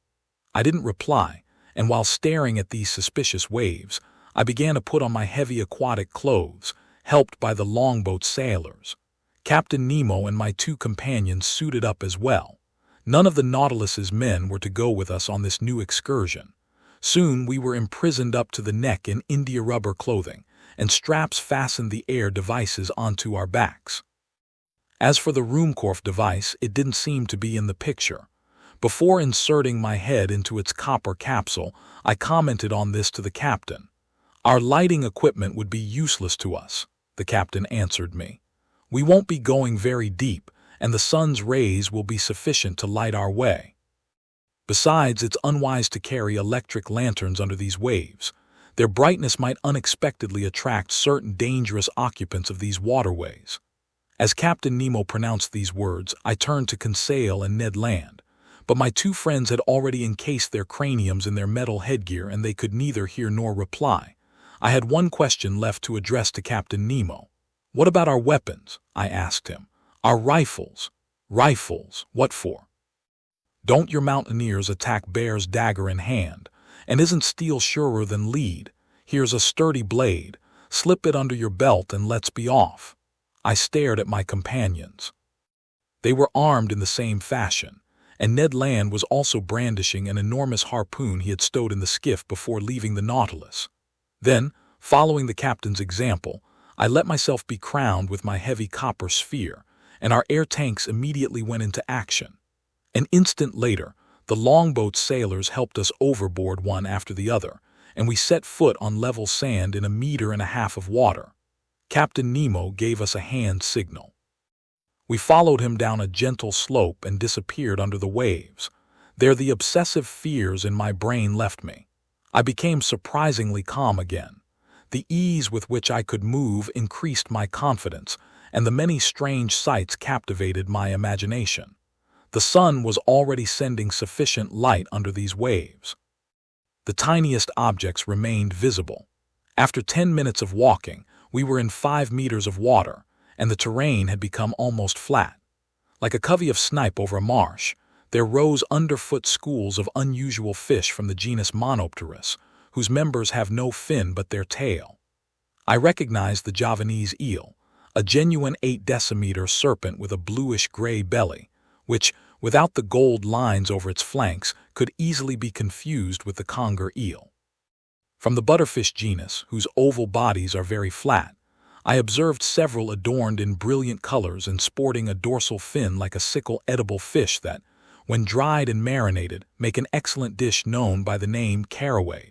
I didn't reply, and while staring at these suspicious waves, I began to put on my heavy aquatic clothes, helped by the longboat sailors. Captain Nemo and my 2 companions suited up as well. None of the Nautilus's men were to go with us on this new excursion. Soon we were imprisoned up to the neck in India rubber clothing, and straps fastened the air devices onto our backs. As for the Ruhmkorff device, it didn't seem to be in the picture. Before inserting my head into its copper capsule, I commented on this to the captain. "Our lighting equipment would be useless to us," the captain answered me. "We won't be going very deep, and the sun's rays will be sufficient to light our way. Besides, it's unwise to carry electric lanterns under these waves. Their brightness might unexpectedly attract certain dangerous occupants of these waterways." As Captain Nemo pronounced these words, I turned to Conseil and Ned Land, but my 2 friends had already encased their craniums in their metal headgear and they could neither hear nor reply. I had one question left to address to Captain Nemo. "What about our weapons?" I asked him. "Our rifles." "Rifles? What for?" "Don't your mountaineers attack bears dagger in hand? And isn't steel surer than lead? Here's a sturdy blade. Slip it under your belt and let's be off." I stared at my companions. They were armed in the same fashion, and Ned Land was also brandishing an enormous harpoon he had stowed in the skiff before leaving the Nautilus. Then, following the captain's example, I let myself be crowned with my heavy copper sphere, and our air tanks immediately went into action. An instant later, the longboat sailors helped us overboard one after the other, and we set foot on level sand in 1.5 meters of water. Captain Nemo gave us a hand signal. We followed him down a gentle slope and disappeared under the waves. There the obsessive fears in my brain left me. I became surprisingly calm again. The ease with which I could move increased my confidence, and the many strange sights captivated my imagination. The sun was already sending sufficient light under these waves. The tiniest objects remained visible. After 10 minutes of walking, we were in 5 meters of water, and the terrain had become almost flat. Like a covey of snipe over a marsh, there rose underfoot schools of unusual fish from the genus Monopterus, whose members have no fin but their tail. I recognized the Javanese eel, a genuine 8-decimeter serpent with a bluish-gray belly, which, without the gold lines over its flanks, could easily be confused with the conger eel. From the butterfish genus, whose oval bodies are very flat, I observed several adorned in brilliant colors and sporting a dorsal fin like a sickle edible fish that, when dried and marinated, make an excellent dish known by the name caraway.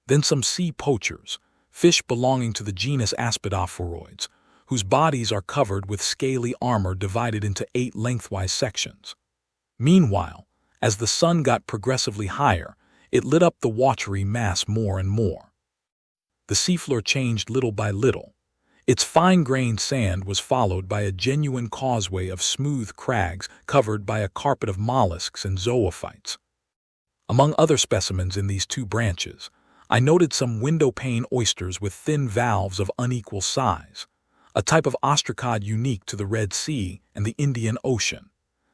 Then some sea poachers, fish belonging to the genus Aspidophoroids, whose bodies are covered with scaly armor divided into 8 lengthwise sections. Meanwhile, as the sun got progressively higher, it lit up the watery mass more and more. The seafloor changed little by little. Its fine-grained sand was followed by a genuine causeway of smooth crags covered by a carpet of mollusks and zoophytes. Among other specimens in these 2 branches, I noted some window-pane oysters with thin valves of unequal size, a type of ostracod unique to the Red Sea and the Indian Ocean,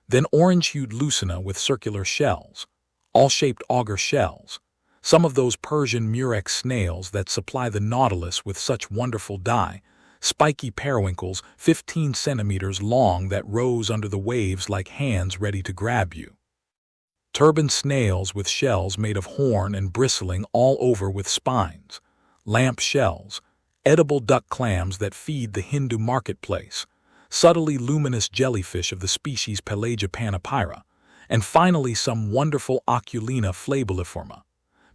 then orange-hued lucina with circular shells, all-shaped auger shells, some of those Persian murex snails that supply the Nautilus with such wonderful dye, spiky periwinkles 15 centimeters long that rose under the waves like hands ready to grab you. Turban snails with shells made of horn and bristling all over with spines, lamp shells, edible duck clams that feed the Hindu marketplace, subtly luminous jellyfish of the species Pelagiopanapeira, and finally some wonderful Oculina flabuliforma,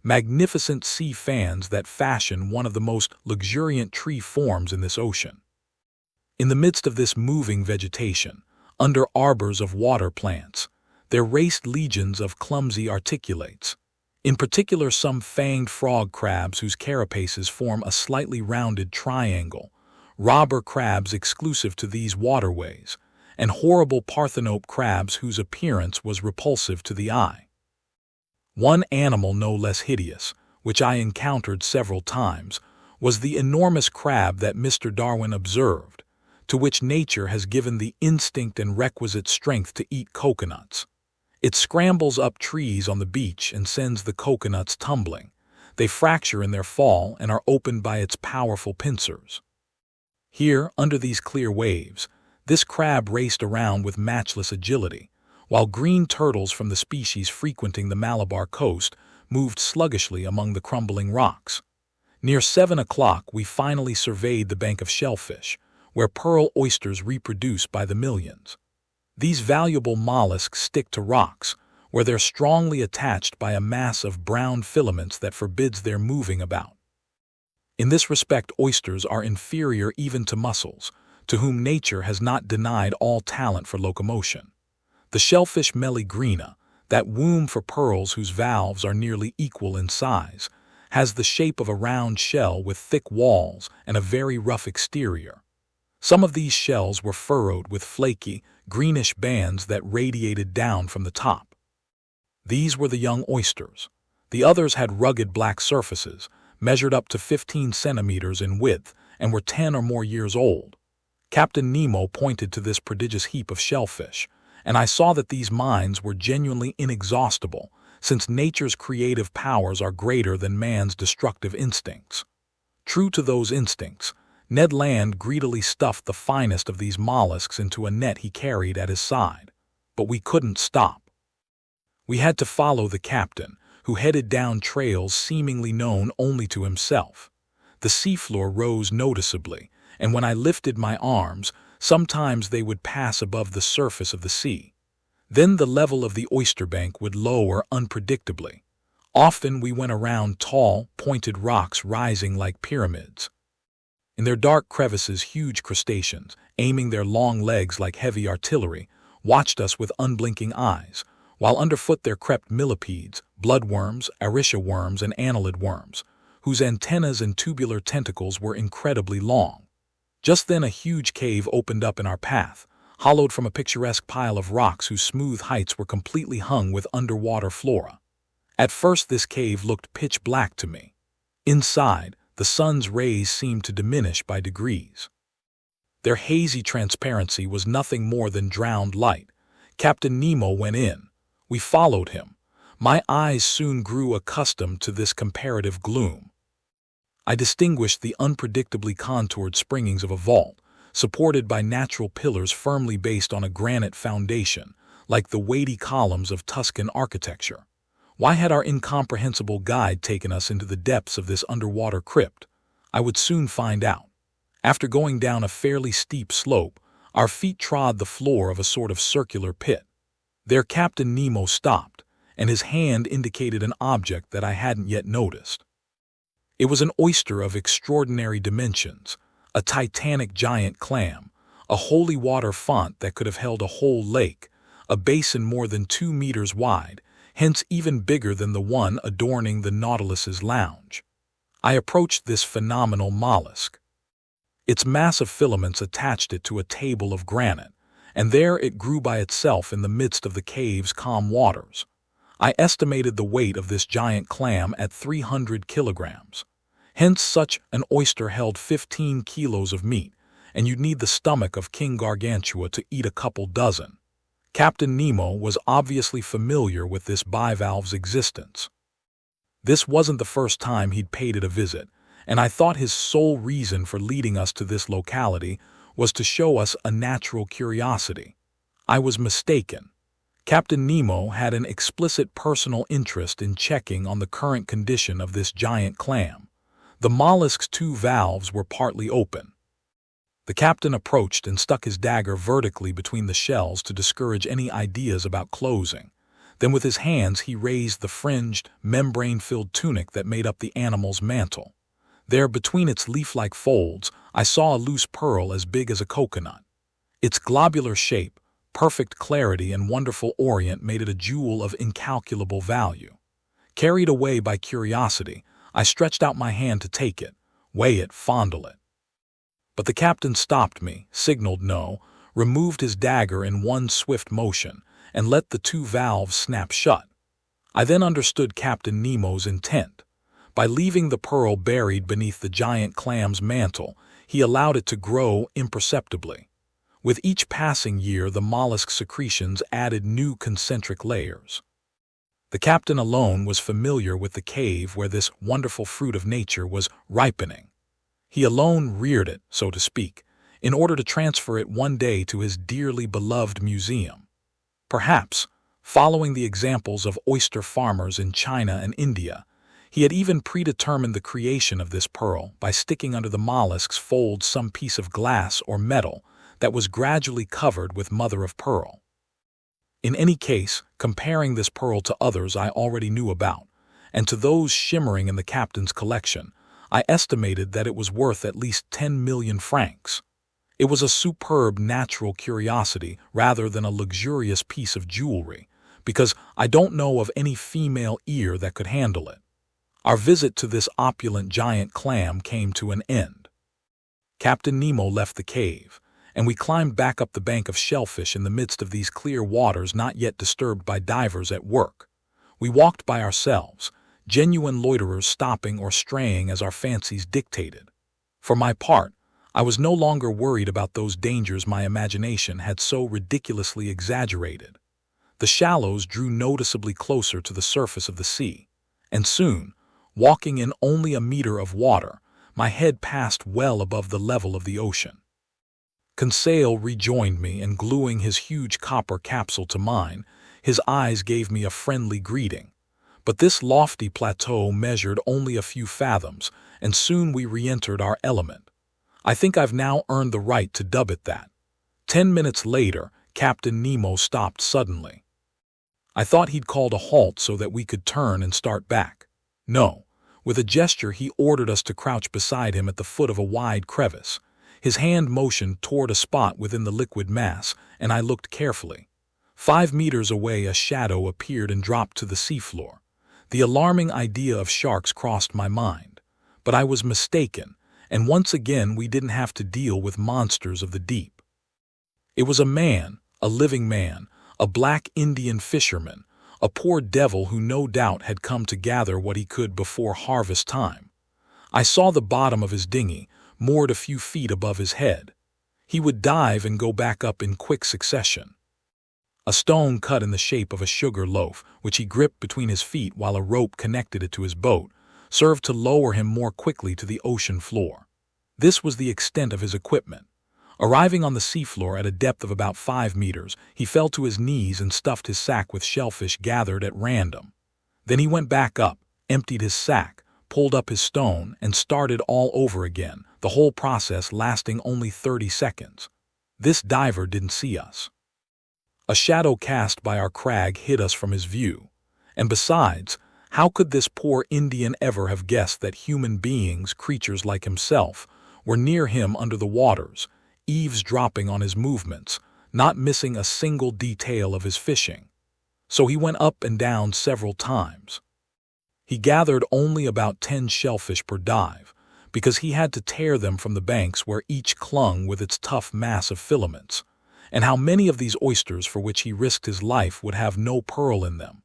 magnificent sea fans that fashion one of the most luxuriant tree forms in this ocean. In the midst of this moving vegetation, under arbors of water plants, there raced legions of clumsy articulates, in particular some fanged frog crabs whose carapaces form a slightly rounded triangle, robber crabs exclusive to these waterways, and horrible parthenope crabs whose appearance was repulsive to the eye. One animal no less hideous, which I encountered several times, was the enormous crab that Mr. Darwin observed, to which nature has given the instinct and requisite strength to eat coconuts. It scrambles up trees on the beach and sends the coconuts tumbling. They fracture in their fall and are opened by its powerful pincers. Here, under these clear waves, this crab raced around with matchless agility, while green turtles from the species frequenting the Malabar coast moved sluggishly among the crumbling rocks. Near 7 o'clock we finally surveyed the bank of shellfish, where pearl oysters reproduce by the millions. These valuable mollusks stick to rocks, where they're strongly attached by a mass of brown filaments that forbids their moving about. In this respect oysters are inferior even to mussels, to whom nature has not denied all talent for locomotion. The shellfish Meleagrina, that womb for pearls whose valves are nearly equal in size, has the shape of a round shell with thick walls and a very rough exterior. Some of these shells were furrowed with flaky, greenish bands that radiated down from the top. These were the young oysters. The others had rugged black surfaces, measured up to 15 centimeters in width, and were 10 or more years old. Captain Nemo pointed to this prodigious heap of shellfish, and I saw that these mines were genuinely inexhaustible, since nature's creative powers are greater than man's destructive instincts. True to those instincts, Ned Land greedily stuffed the finest of these mollusks into a net he carried at his side. But we couldn't stop. We had to follow the captain, who headed down trails seemingly known only to himself. The seafloor rose noticeably, and when I lifted my arms, sometimes they would pass above the surface of the sea. Then the level of the oyster bank would lower unpredictably. Often we went around tall, pointed rocks rising like pyramids. In their dark crevices, huge crustaceans, aiming their long legs like heavy artillery, watched us with unblinking eyes, while underfoot there crept millipedes, bloodworms, arisha worms, and annelid worms, whose antennas and tubular tentacles were incredibly long. Just then a huge cave opened up in our path, hollowed from a picturesque pile of rocks whose smooth heights were completely hung with underwater flora. At first this cave looked pitch black to me. Inside, the sun's rays seemed to diminish by degrees. Their hazy transparency was nothing more than drowned light. Captain Nemo went in. We followed him. My eyes soon grew accustomed to this comparative gloom. I distinguished the unpredictably contoured springings of a vault, supported by natural pillars firmly based on a granite foundation, like the weighty columns of Tuscan architecture. Why had our incomprehensible guide taken us into the depths of this underwater crypt? I would soon find out. After going down a fairly steep slope, our feet trod the floor of a sort of circular pit. There Captain Nemo stopped, and his hand indicated an object that I hadn't yet noticed. It was an oyster of extraordinary dimensions, a titanic giant clam, a holy water font that could have held a whole lake, a basin more than 2 meters wide, hence even bigger than the one adorning the Nautilus's lounge. I approached this phenomenal mollusk. Its massive filaments attached it to a table of granite, and there it grew by itself in the midst of the cave's calm waters. I estimated the weight of this giant clam at 300 kilograms. Hence such an oyster held 15 kilos of meat, and you'd need the stomach of King Gargantua to eat a couple dozen. Captain Nemo was obviously familiar with this bivalve's existence. This wasn't the first time he'd paid it a visit, and I thought his sole reason for leading us to this locality was to show us a natural curiosity. I was mistaken. Captain Nemo had an explicit personal interest in checking on the current condition of this giant clam. The mollusk's 2 valves were partly open. The captain approached and stuck his dagger vertically between the shells to discourage any ideas about closing. Then with his hands he raised the fringed, membrane-filled tunic that made up the animal's mantle. There, between its leaf-like folds, I saw a loose pearl as big as a coconut. Its globular shape, perfect clarity, and wonderful orient made it a jewel of incalculable value. Carried away by curiosity, I stretched out my hand to take it, weigh it, fondle it. But the captain stopped me, signaled no, removed his dagger in one swift motion, and let the 2 valves snap shut. I then understood Captain Nemo's intent. By leaving the pearl buried beneath the giant clam's mantle, he allowed it to grow imperceptibly. With each passing year, the mollusk's secretions added new concentric layers. The captain alone was familiar with the cave where this wonderful fruit of nature was ripening. He alone reared it, so to speak, in order to transfer it one day to his dearly beloved museum. Perhaps, following the examples of oyster farmers in China and India, he had even predetermined the creation of this pearl by sticking under the mollusk's folds some piece of glass or metal that was gradually covered with mother-of-pearl. In any case, comparing this pearl to others I already knew about, and to those shimmering in the captain's collection, I estimated that it was worth at least 10 million francs. It was a superb natural curiosity rather than a luxurious piece of jewelry, because I don't know of any female ear that could handle it. Our visit to this opulent giant clam came to an end. Captain Nemo left the cave, and we climbed back up the bank of shellfish in the midst of these clear waters not yet disturbed by divers at work. We walked by ourselves, genuine loiterers stopping or straying as our fancies dictated. For my part, I was no longer worried about those dangers my imagination had so ridiculously exaggerated. The shallows drew noticeably closer to the surface of the sea, and soon, walking in only a meter of water, my head passed well above the level of the ocean. Conseil rejoined me, and gluing his huge copper capsule to mine, his eyes gave me a friendly greeting. But this lofty plateau measured only a few fathoms, and soon we re-entered our element. I think I've now earned the right to dub it that. 10 minutes later, Captain Nemo stopped suddenly. I thought he'd called a halt so that we could turn and start back. No. With a gesture, he ordered us to crouch beside him at the foot of a wide crevice. His hand motioned toward a spot within the liquid mass, and I looked carefully. 5 meters away, a shadow appeared and dropped to the seafloor. The alarming idea of sharks crossed my mind. But I was mistaken, and once again we didn't have to deal with monsters of the deep. It was a man, a living man, a black Indian fisherman, a poor devil who no doubt had come to gather what he could before harvest time. I saw the bottom of his dinghy, moored a few feet above his head. He would dive and go back up in quick succession. A stone cut in the shape of a sugar loaf, which he gripped between his feet while a rope connected it to his boat, served to lower him more quickly to the ocean floor. This was the extent of his equipment. Arriving on the seafloor at a depth of about 5 meters, he fell to his knees and stuffed his sack with shellfish gathered at random. Then he went back up, emptied his sack, pulled up his stone, and started all over again, the whole process lasting only 30 seconds. This diver didn't see us. A shadow cast by our crag hid us from his view. And besides, how could this poor Indian ever have guessed that human beings, creatures like himself, were near him under the waters, eavesdropping on his movements, not missing a single detail of his fishing? So he went up and down several times. He gathered only about 10 shellfish per dive, because he had to tear them from the banks where each clung with its tough mass of filaments. And how many of these oysters for which he risked his life would have no pearl in them?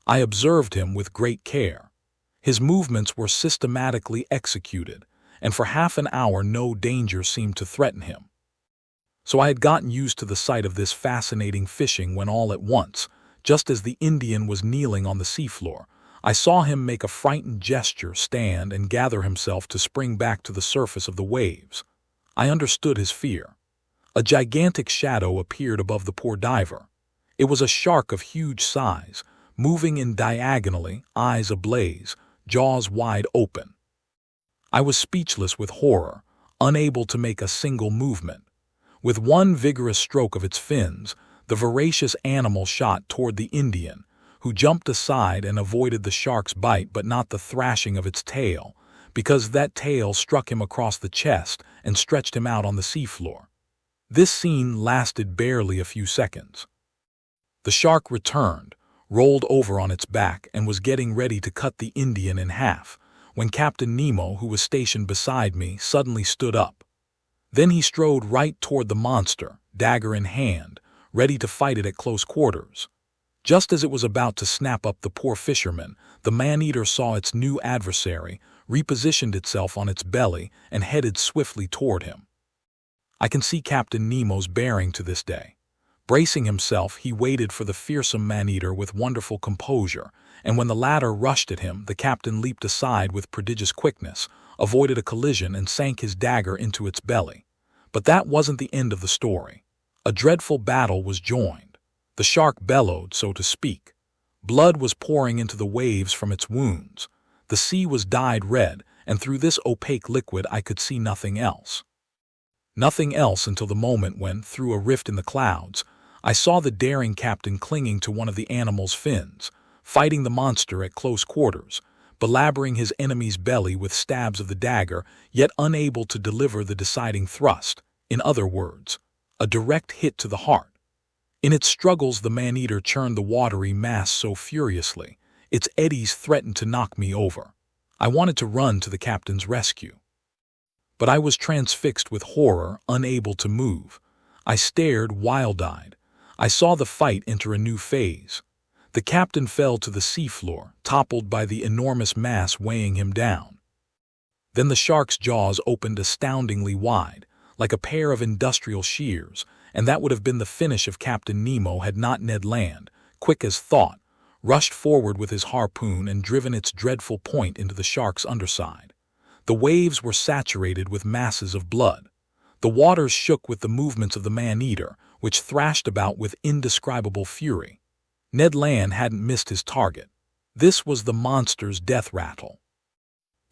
I observed him with great care. His movements were systematically executed, and for half an hour no danger seemed to threaten him. So I had gotten used to the sight of this fascinating fishing when all at once, just as the Indian was kneeling on the seafloor, I saw him make a frightened gesture, stand, and gather himself to spring back to the surface of the waves. I understood his fear. A gigantic shadow appeared above the poor diver. It was a shark of huge size, moving in diagonally, eyes ablaze, jaws wide open. I was speechless with horror, unable to make a single movement. With one vigorous stroke of its fins, the voracious animal shot toward the Indian, who jumped aside and avoided the shark's bite but not the thrashing of its tail, because that tail struck him across the chest and stretched him out on the seafloor. This scene lasted barely a few seconds. The shark returned, rolled over on its back, and was getting ready to cut the Indian in half, when Captain Nemo, who was stationed beside me, suddenly stood up. Then he strode right toward the monster, dagger in hand, ready to fight it at close quarters. Just as it was about to snap up the poor fisherman, the man-eater saw its new adversary, repositioned itself on its belly, and headed swiftly toward him. I can see Captain Nemo's bearing to this day. Bracing himself, he waited for the fearsome man-eater with wonderful composure, and when the latter rushed at him, the captain leaped aside with prodigious quickness, avoided a collision, and sank his dagger into its belly. But that wasn't the end of the story. A dreadful battle was joined. The shark bellowed, so to speak. Blood was pouring into the waves from its wounds. The sea was dyed red, and through this opaque liquid I could see nothing else. Nothing else until the moment when, through a rift in the clouds, I saw the daring captain clinging to one of the animal's fins, fighting the monster at close quarters, belabouring his enemy's belly with stabs of the dagger, yet unable to deliver the deciding thrust, in other words, a direct hit to the heart. In its struggles the man-eater churned the watery mass so furiously, its eddies threatened to knock me over. I wanted to run to the captain's rescue. But I was transfixed with horror, unable to move. I stared wild-eyed. I saw the fight enter a new phase. The captain fell to the seafloor, toppled by the enormous mass weighing him down. Then the shark's jaws opened astoundingly wide, like a pair of industrial shears, and that would have been the finish of Captain Nemo had not Ned Land, quick as thought, rushed forward with his harpoon and driven its dreadful point into the shark's underside. The waves were saturated with masses of blood. The waters shook with the movements of the man-eater, which thrashed about with indescribable fury. Ned Land hadn't missed his target. This was the monster's death rattle.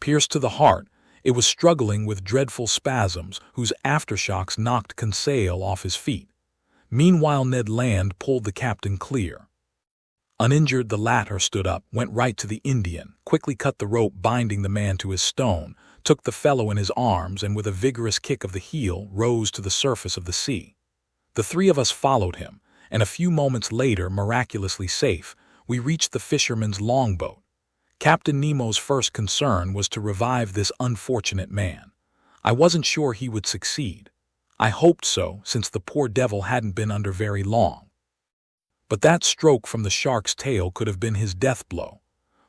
Pierced to the heart, It was struggling with dreadful spasms whose aftershocks knocked Conseil off his feet. Meanwhile, Ned Land pulled the captain clear. Uninjured, the latter stood up, went right to the Indian, quickly cut the rope binding the man to his stone, took the fellow in his arms, and with a vigorous kick of the heel rose to the surface of the sea. The three of us followed him, and a few moments later, miraculously safe, we reached the fisherman's longboat. Captain Nemo's first concern was to revive this unfortunate man. I wasn't sure he would succeed. I hoped so, since the poor devil hadn't been under very long. But that stroke from the shark's tail could have been his death blow.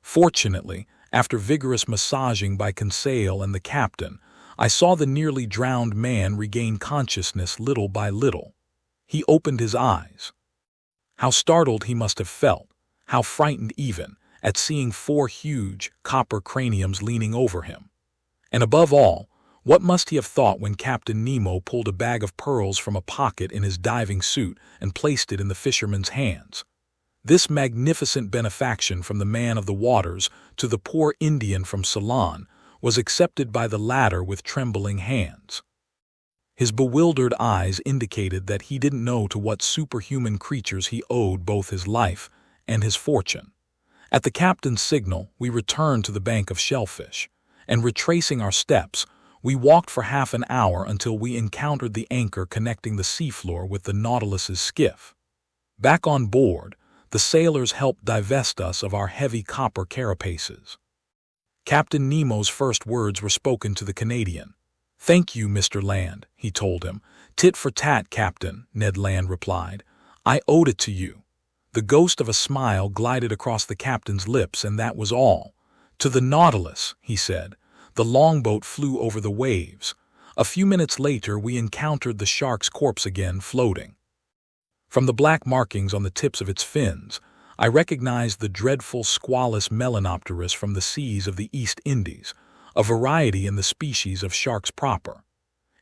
Fortunately, after vigorous massaging by Conseil and the captain, I saw the nearly drowned man regain consciousness little by little. He opened his eyes. How startled he must have felt, how frightened even, at seeing 4 huge, copper craniums leaning over him. And above all, what must he have thought when Captain Nemo pulled a bag of pearls from a pocket in his diving suit and placed it in the fisherman's hands? This magnificent benefaction from the man of the waters to the poor Indian from Ceylon was accepted by the latter with trembling hands. His bewildered eyes indicated that he didn't know to what superhuman creatures he owed both his life and his fortune. At the captain's signal, we returned to the bank of shellfish, and retracing our steps, we walked for half an hour until we encountered the anchor connecting the seafloor with the Nautilus's skiff. Back on board, the sailors helped divest us of our heavy copper carapaces. Captain Nemo's first words were spoken to the Canadian. "Thank you, Mr. Land," he told him. "Tit for tat, Captain," Ned Land replied. "I owed it to you." The ghost of a smile glided across the captain's lips, and that was all. "To the Nautilus," he said. The longboat flew over the waves. A few minutes later, we encountered the shark's corpse again, floating. From the black markings on the tips of its fins, I recognized the dreadful Squalus melanopterus from the seas of the East Indies, a variety in the species of sharks proper.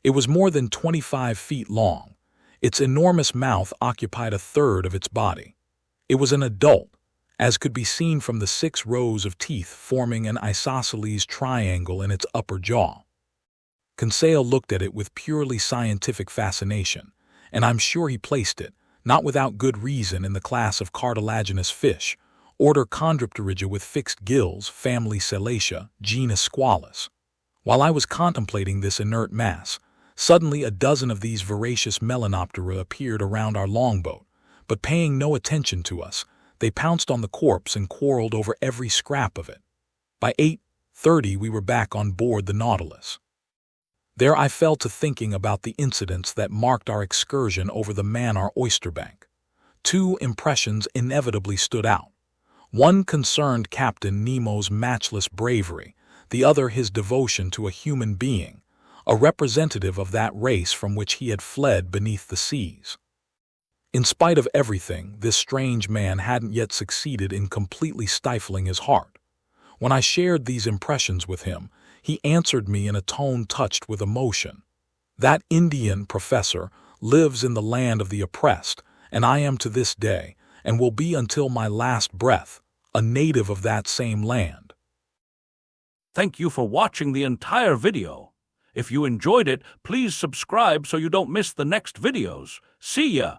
It was more than 25 feet long. Its enormous mouth occupied a third of its body. It was an adult, as could be seen from the 6 rows of teeth forming an isosceles triangle in its upper jaw. Conseil looked at it with purely scientific fascination, and I'm sure he placed it, not without good reason, in the class of cartilaginous fish, order Chondropterygia with fixed gills, family Cetacea, genus Squalus. While I was contemplating this inert mass, suddenly a dozen of these voracious melanoptera appeared around our longboat, but paying no attention to us, they pounced on the corpse and quarreled over every scrap of it. By 8:30 we were back on board the Nautilus. There I fell to thinking about the incidents that marked our excursion over the Mannar oysterbank. 2 impressions inevitably stood out. One concerned Captain Nemo's matchless bravery, the other his devotion to a human being, a representative of that race from which he had fled beneath the seas. In spite of everything, this strange man hadn't yet succeeded in completely stifling his heart. When I shared these impressions with him, he answered me in a tone touched with emotion. "That Indian, Professor, lives in the land of the oppressed, and I am to this day, and will be until my last breath, a native of that same land." Thank you for watching the entire video. If you enjoyed it, please subscribe so you don't miss the next videos. See ya!